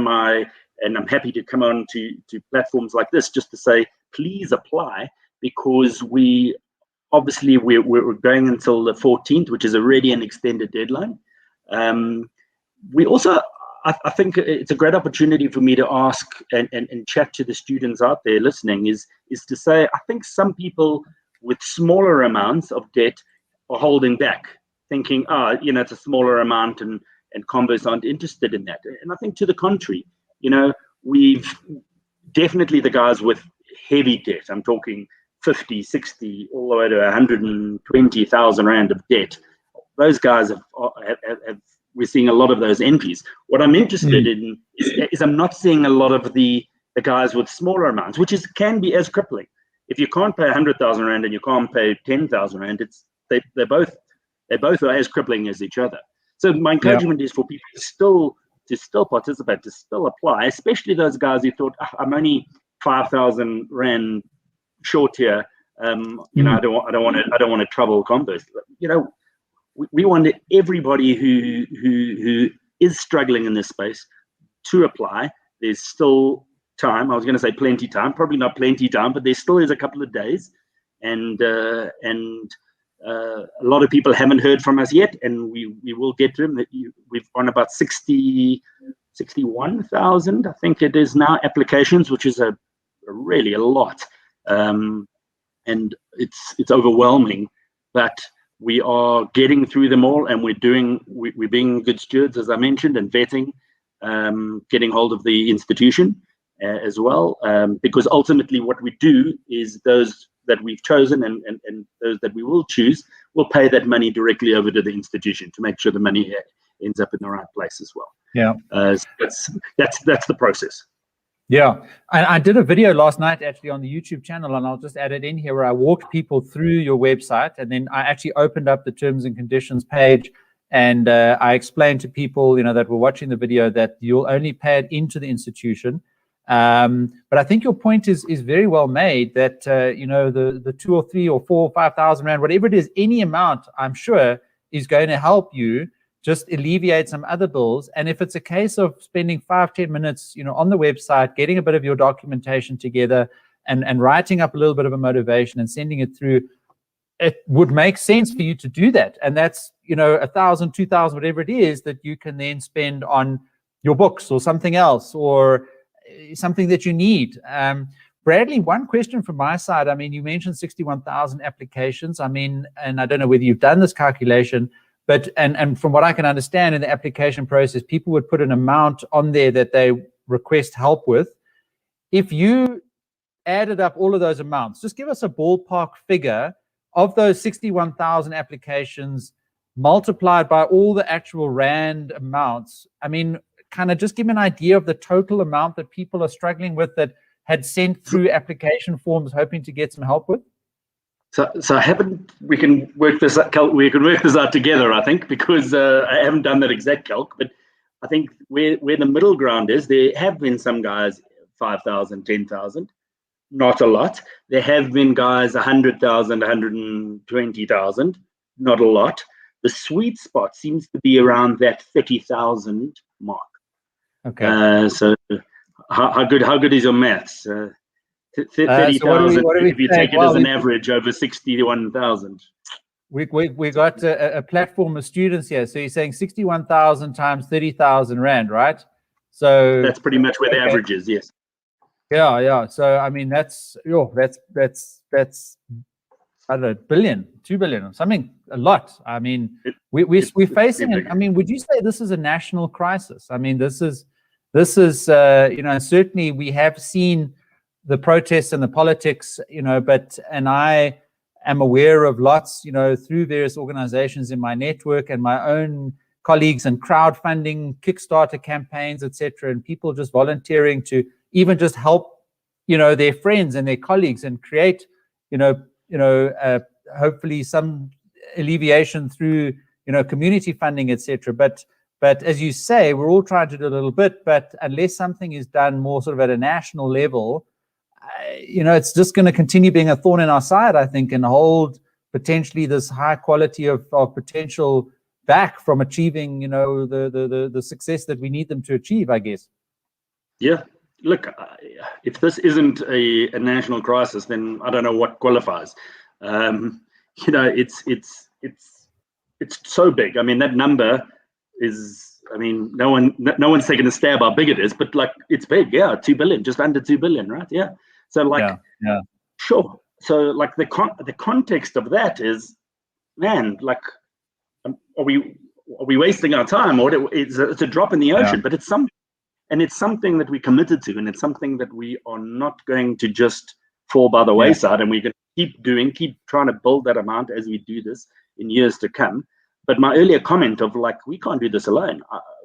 and I'm happy to come on to platforms like this just to say, please apply, because we're going until the 14th, which is already an extended deadline. We also, I think it's a great opportunity for me to ask and chat to the students out there listening is to say, I think some people with smaller amounts of debt are holding back, thinking, it's a smaller amount and Converse aren't interested in that. And I think to the contrary, we've definitely the guys with heavy debt, I'm talking 50, 60, all the way to 120,000 Rand of debt. Those guys we're seeing a lot of those entries. What I'm interested in is I'm not seeing a lot of the guys with smaller amounts, which can be as crippling. If you can't pay 100,000 Rand and you can't pay 10,000 Rand, they're both are as crippling as each other. So my encouragement is for people to to still participate, to still apply, especially those guys who thought, I'm only 5,000 Rand short here. You know, I don't want to trouble Converse. You know, we want everybody who is struggling in this space to apply. There's still time. I was going to say plenty time, probably not plenty time, but there still is a couple of days, and a lot of people haven't heard from us yet, and we will get to them. We've on about 61,000, I think it is now, applications, which is really a lot, and it's overwhelming, but we are getting through them all, and we're being good stewards, as I mentioned, and vetting, getting hold of the institution as well, because ultimately what we do is those that we've chosen and those that we will choose will pay that money directly over to the institution to make sure the money ends up in the right place as well. Yeah, that's the process. Yeah, I did a video last night actually on the YouTube channel, and I'll just add it in here, where I walked people through your website, and then I actually opened up the terms and conditions page, and I explained to people, you know, that were watching the video that you'll only pay it into the institution. But I think your point is very well made, that you know, the 2 or 3 or 4 or 5,000 Rand, whatever it is, any amount, I'm sure is going to help you just alleviate some other bills. And if it's a case of spending 5-10 minutes, you know, on the website, getting a bit of your documentation together and writing up a little bit of a motivation and sending it through, it would make sense for you to do that. And that's, you know, 1,000, 2,000, whatever it is, that you can then spend on your books or something else, or something that you need. Bradley, one question from my side. I mean, you mentioned 61,000 applications. I mean, and I don't know whether you've done this calculation, but and from what I can understand in the application process, people would put an amount on there that they request help with. If you added up all of those amounts, just give us a ballpark figure of those 61,000 applications multiplied by all the actual Rand amounts. I mean, kind of just give me an idea of the total amount that people are struggling with, that had sent through application forms hoping to get some help with. So I haven't. We can work this out. We can work this out together, I think, because I haven't done that exact calc. But I think where the middle ground is, there have been some guys 5,000, 10,000, not a lot. There have been guys 100,000, 120,000, not a lot. The sweet spot seems to be around that 30,000 mark. Okay. So how good is your maths? 30,000, so if you take it as an average over 61,000. We got a platform of students here. So you're saying 61,000 times 30,000 Rand, right? So that's pretty much where the average is, yes. Yeah. So I mean, that's I don't know, billion, 2 billion, something, a lot. I mean, we're facing I mean, would you say this is a national crisis? I mean, this is you know, certainly we have seen the protests and the politics, you know, and I am aware of lots, you know, through various organizations in my network and my own colleagues, and crowdfunding, Kickstarter campaigns, etc., and people just volunteering to even just help, you know, their friends and their colleagues, and create, hopefully some alleviation through, you know, community funding, etc. But as you say, we're all trying to do a little bit, but unless something is done more sort of at a national level, you know, it's just going to continue being a thorn in our side, I think, and hold potentially this high quality of potential back from achieving, you know, the success that we need them to achieve, I guess. Yeah. Look, if this isn't a national crisis, then I don't know what qualifies. You know, it's so big. I mean, that number is, I mean, no one's taken a stab how big it is, but like, it's big. Yeah, 2 billion, just under 2 billion, right? Yeah. So like, yeah. Sure. So like the context of that is, man, like, are we wasting our time, or it's a drop in the ocean? But it's something that we committed to, and it's something that we are not going to just fall by the wayside, and we're going to keep trying to build that amount as we do this in years to come. But my earlier comment of like, we can't do this alone.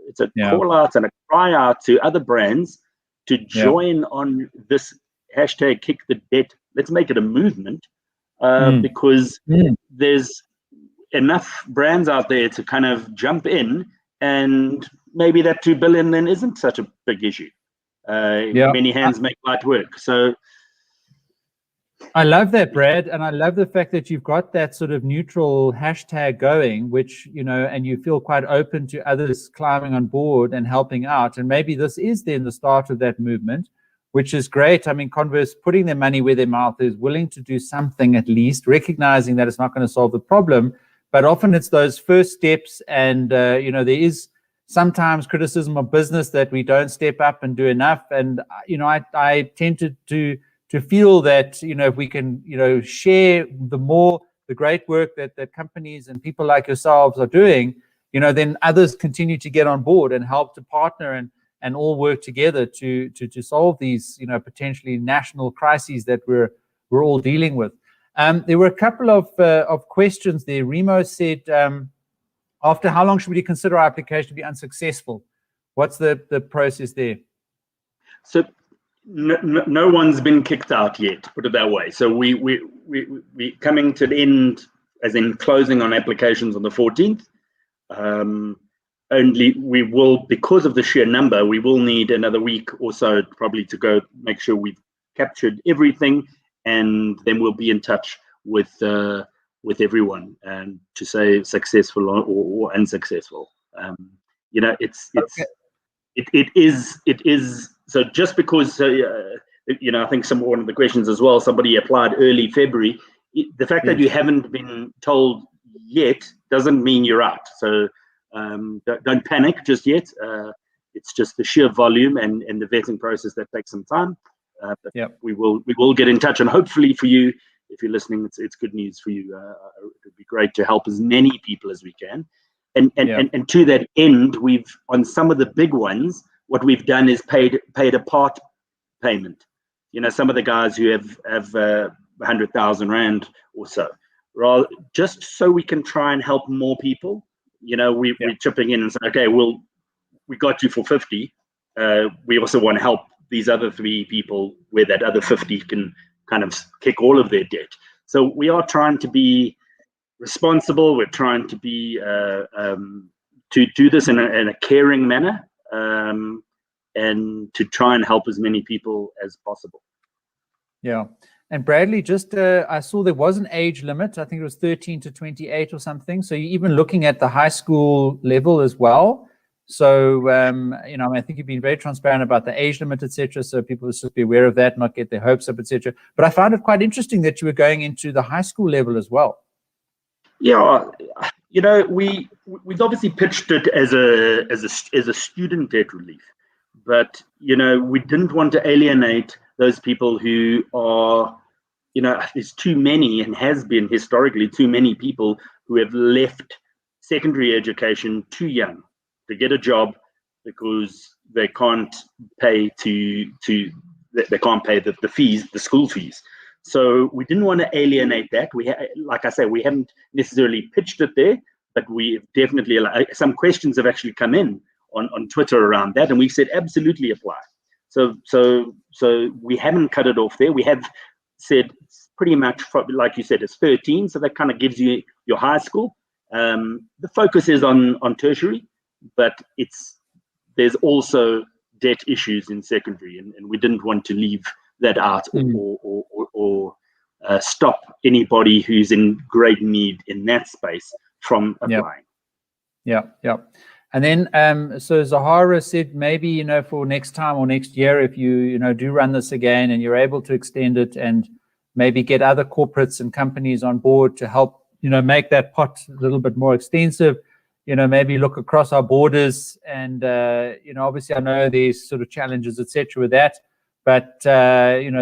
It's a call out and a cry out to other brands to join on this hashtag kick the debt. Let's make it a movement, because there's enough brands out there to kind of jump in and maybe that 2 billion then isn't such a big issue. Many hands make light work. So I love that, Brad, and I love the fact that you've got that sort of neutral hashtag going, which, and you feel quite open to others climbing on board and helping out. And maybe this is then the start of that movement, which is great. I mean, Converse putting their money where their mouth is, willing to do something at least, recognizing that it's not going to solve the problem. But often it's those first steps, and, there is sometimes criticism of business that we don't step up and do enough. And, I tend to feel that, if we can, share the great work that companies and people like yourselves are doing, then others continue to get on board and help to partner and all work together to solve these, potentially national crises that we're all dealing with. There were a couple of questions there. Remo said, after how long should we consider our application to be unsuccessful? What's the process there? So no one's been kicked out yet, put it that way. So we coming to the end, as in closing on applications on the 14th. Only we will, because of the sheer number, we will need another week or so probably to go make sure we've captured everything, and then we'll be in touch with everyone and to say successful or unsuccessful. It is. So just because, I think one of the questions as well, somebody applied early February. The fact that you haven't been told yet doesn't mean you're out. So don't panic just yet. It's just the sheer volume and the vetting process that takes some time. But we will get in touch, and hopefully for you, if you're listening, it's good news for you. It would be great to help as many people as we can. And to that end, we've, on some of the big ones, what we've done is paid a part payment. Some of the guys who have 100,000 rand or so, just so we can try and help more people. We're chipping in and saying, okay, we got you for 50. We also want to help these other 3 people where that other 50 can kind of kick all of their debt. So we are trying to be responsible. We're trying to be to do this in a caring manner, and to try and help as many people as possible. Yeah. And Bradley, just I saw there was an age limit. I think it was 13 to 28 or something. So you're even looking at the high school level as well. So, I think you've been very transparent about the age limit, etc. So people should be aware of that, not get their hopes up, etc. But I found it quite interesting that you were going into the high school level as well. Yeah, we've obviously pitched it as a student debt relief, but we didn't want to alienate those people who are, there's too many, and has been historically too many people who have left secondary education too young to get a job because they can't pay they can't pay the fees, the school fees. So we didn't want to alienate that. Like I say, we haven't necessarily pitched it there, but we definitely, some questions have actually come in on Twitter around that, and we said absolutely apply. So we haven't cut it off there. We have said pretty much, like you said, it's 13, so that kind of gives you your high school. The focus is on tertiary, but there's also debt issues in secondary, and we didn't want to leave that out or stop anybody who's in great need in that space from applying. Yeah. And then, so Zahara said maybe, for next time or next year, if you, do run this again and you're able to extend it and maybe get other corporates and companies on board to help, make that pot a little bit more extensive, maybe look across our borders and, obviously I know there's sort of challenges, etc. with that, but,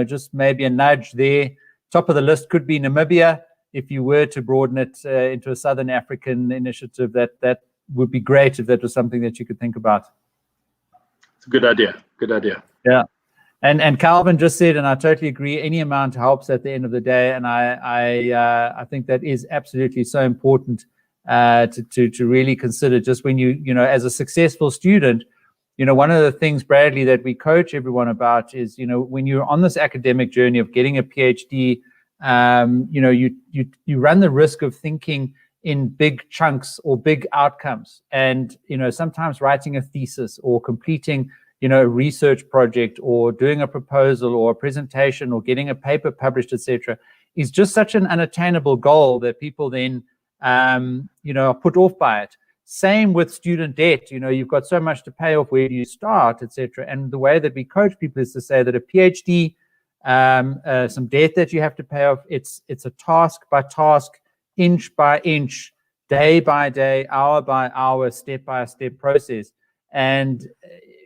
just maybe a nudge there. Top of the list could be Namibia. If you were to broaden it into a Southern African initiative, that would be great if that was something that you could think about. It's a good idea. Yeah. And Calvin just said, and I totally agree, any amount helps at the end of the day. And I think that is absolutely so important to really consider. Just when you as a successful student, one of the things, Bradley, that we coach everyone about is, when you're on this academic journey of getting a PhD, you run the risk of thinking in big chunks or big outcomes. And, sometimes writing a thesis or completing, a research project or doing a proposal or a presentation or getting a paper published, etc., is just such an unattainable goal that people then, are put off by it. Same with student debt. You've got so much to pay off. Where do you start, etc.? And the way that we coach people is to say that a PhD, some debt that you have to pay off, it's a task by task, inch by inch, day by day, hour by hour, step by step process. And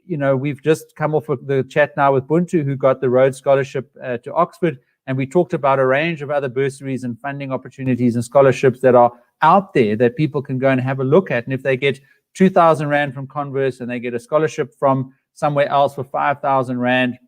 we've just come off of the chat now with Buntu, who got the Rhodes scholarship to Oxford, and we talked about a range of other bursaries and funding opportunities and scholarships that are out there that people can go and have a look at. And if they get 2,000 Rand from Converse and they get a scholarship from somewhere else for 5,000 Rand,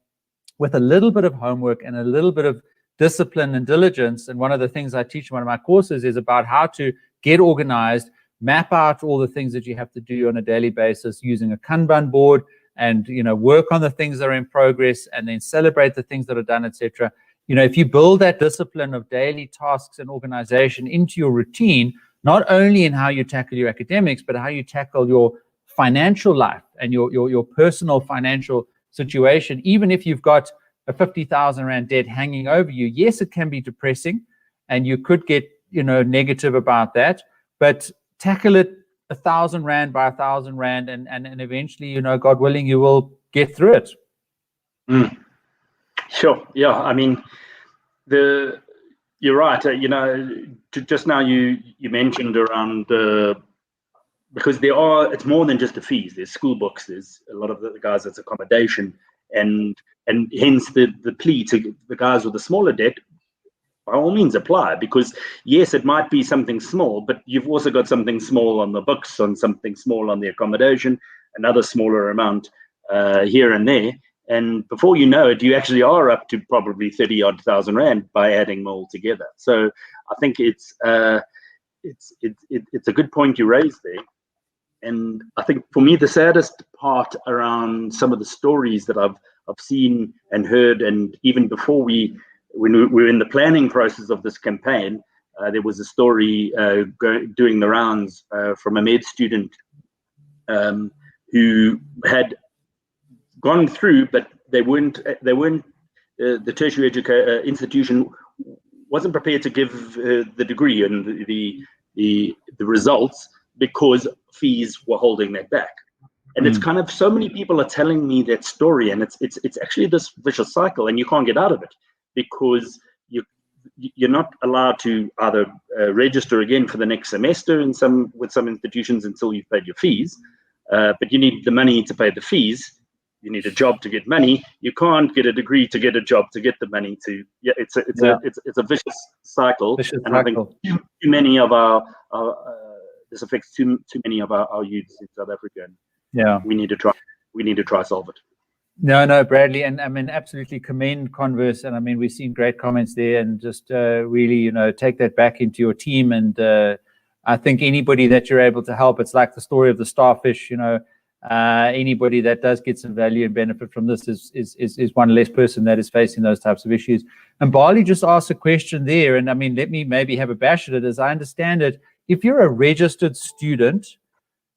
with a little bit of homework and a little bit of discipline and diligence. And one of the things I teach in one of my courses is about how to get organized, map out all the things that you have to do on a daily basis using a Kanban board, and work on the things that are in progress and then celebrate the things that are done, etc. If you build that discipline of daily tasks and organization into your routine, not only in how you tackle your academics, but how you tackle your financial life and your personal financial situation, even if you've got a 50,000 Rand debt hanging over you, yes, it can be depressing and you could get, negative about that, but tackle it 1,000 Rand by 1,000 Rand and eventually, God willing, you will get through it. Sure. Yeah. I mean, you're right. Just now you mentioned around because it's more than just the fees. There's school books. There's a lot of the guys that's accommodation, and hence the plea to the guys with the smaller debt, by all means apply, because yes, it might be something small, but you've also got something small on the books, on something small on the accommodation, another smaller amount here and there. And before you know it, you actually are up to probably 30-odd thousand Rand by adding them all together. So I think it's a good point you raised there. And I think for me, the saddest part around some of the stories that I've seen and heard, and even before when we were in the planning process of this campaign, there was a story doing the rounds from a med student who had gone through, but they weren't the tertiary institution wasn't prepared to give the degree and the results because fees were holding that back. And it's kind of, so many people are telling me that story, and it's actually this vicious cycle, and you can't get out of it because you're not allowed to either register again for the next semester with some institutions until you've paid your fees, but you need the money to pay the fees. You need a job to get money. You can't get a degree to get a job to get the money to. Yeah, it's a vicious cycle. I think too many of our this affects too many of our youths in South Africa. And we need to try solve it. No, Bradley, and I mean, absolutely commend Converse, and I mean, we've seen great comments there, and just really, take that back into your team. And I think anybody that you're able to help, it's like the story of the starfish. Anybody that does get some value and benefit from this is one less person that is facing those types of issues. And Bali just asked a question there, and I mean, let me maybe have a bash at it. As I understand it, if you're a registered student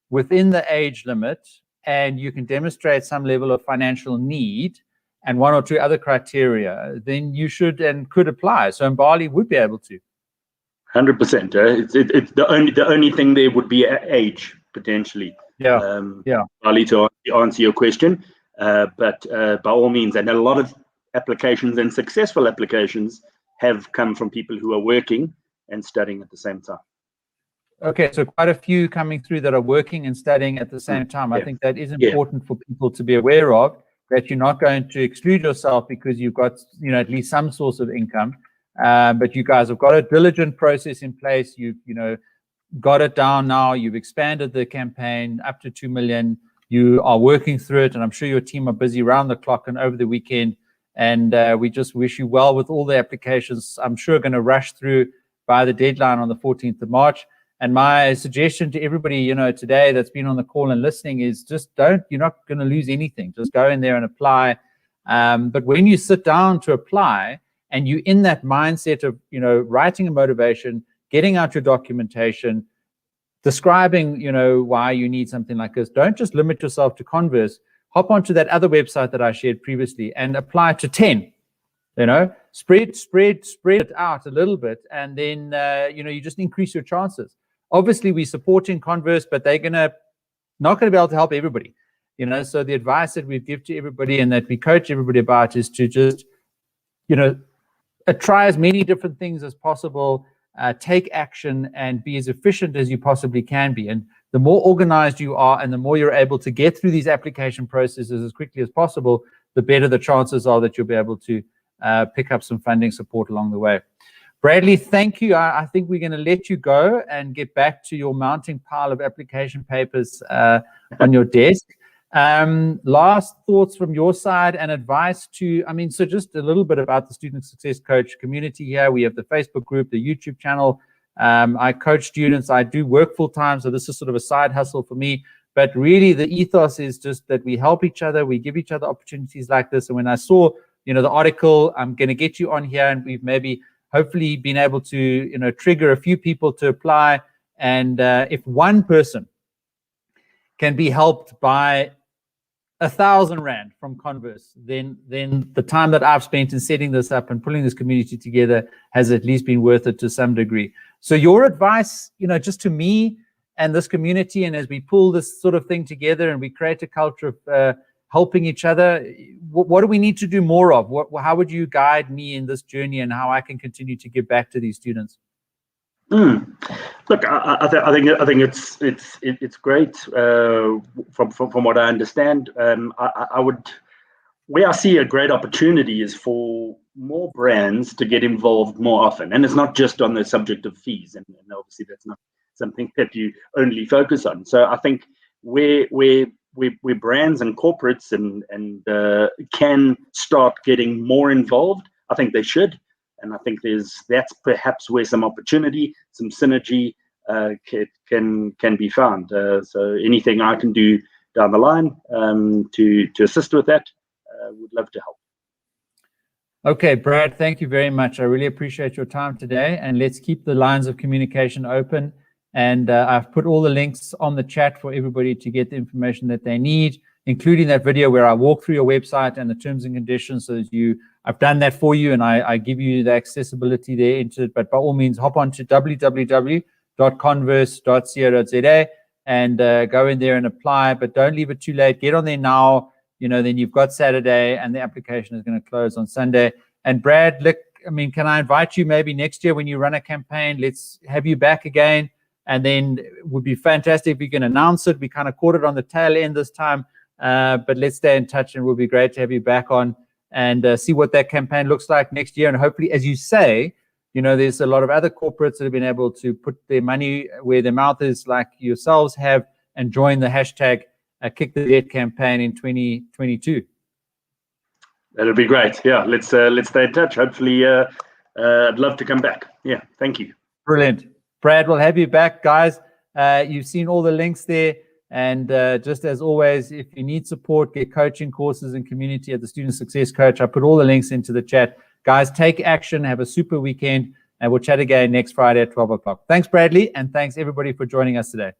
within the age limit and you can demonstrate some level of financial need and one or two other criteria, then you should and could apply. So Mbali would be able to. 100%. It's the only thing there would be age potentially. Mbali, to answer your question, but by all means, and a lot of applications and successful applications have come from people who are working and studying at the same time. Okay, so quite a few coming through that are working and studying at the same time. I think that is important for people to be aware of, that you're not going to exclude yourself because you've got, at least some source of income. But you guys have got a diligent process in place. You've, got it down now. You've expanded the campaign up to 2 million. You are working through it, and I'm sure your team are busy round the clock and over the weekend. And we just wish you well with all the applications. I'm sure going to rush through by the deadline on the 14th of March. And my suggestion to everybody, today that's been on the call and listening is just you're not going to lose anything. Just go in there and apply. But when you sit down to apply and you're in that mindset of, writing a motivation, getting out your documentation, describing, why you need something like this. Don't just limit yourself to Converse. Hop onto that other website that I shared previously and apply to 10. Spread it out a little bit, and then you just increase your chances. Obviously, we're supporting Converse, but they're not going to be able to help everybody. So the advice that we give to everybody and that we coach everybody about is to just, try as many different things as possible, take action, and be as efficient as you possibly can be. And the more organized you are and the more you're able to get through these application processes as quickly as possible, the better the chances are that you'll be able to pick up some funding support along the way. Bradley, thank you. I think we're going to let you go and get back to your mounting pile of application papers on your desk. Last thoughts from your side and advice so just a little bit about the Student Success Coach community here. We have the Facebook group, the YouTube channel. I coach students. I do work full time, so this is sort of a side hustle for me. But really, the ethos is just that we help each other. We give each other opportunities like this. And when I saw, the article, I'm going to get you on here, and we've maybe hopefully been able to, trigger a few people to apply. And if one person can be helped by 1,000 Rand from Converse, then the time that I've spent in setting this up and pulling this community together has at least been worth it to some degree. So your advice, just to me and this community, and as we pull this sort of thing together and we create a culture of helping each other, what do we need to do more of? How would you guide me in this journey and how I can continue to give back to these students? Look, I think it's great from what I understand. Where I see a great opportunity is for more brands to get involved more often, and it's not just on the subject of fees, and obviously that's not something that you only focus on. So I think where brands and corporates and can start getting more involved, I think they should. And I think that's perhaps where some opportunity, some synergy can be found. So anything I can do down the line to assist with that, would love to help. Okay, Brad, thank you very much. I really appreciate your time today, and let's keep the lines of communication open. And I've put all the links on the chat for everybody to get the information that they need, including that video where I walk through your website and the terms and conditions, so that I've done that for you, and I give you the accessibility there into it. But by all means, hop on to www.converse.co.za and go in there and apply, but don't leave it too late. Get on there now, then you've got Saturday, and the application is going to close on Sunday. And Brad, look, can I invite you maybe next year when you run a campaign? Let's have you back again, and then it would be fantastic if you can announce it. We kind of caught it on the tail end this time, but let's stay in touch, and it will be great to have you back on and see what that campaign looks like next year. And hopefully, as you say, there's a lot of other corporates that have been able to put their money where their mouth is, like yourselves have, and join the hashtag Kick the Debt campaign in 2022. That'll be great. Yeah, let's stay in touch. Hopefully, I'd love to come back. Yeah, thank you. Brilliant. Brad, we'll have you back, guys. You've seen all the links there. And just as always, if you need support, get coaching courses and community at the Student Success Coach. I put all the links into the chat. Guys, take action. Have a super weekend. And we'll chat again next Friday at 12 o'clock. Thanks, Bradley. And thanks, everybody, for joining us today.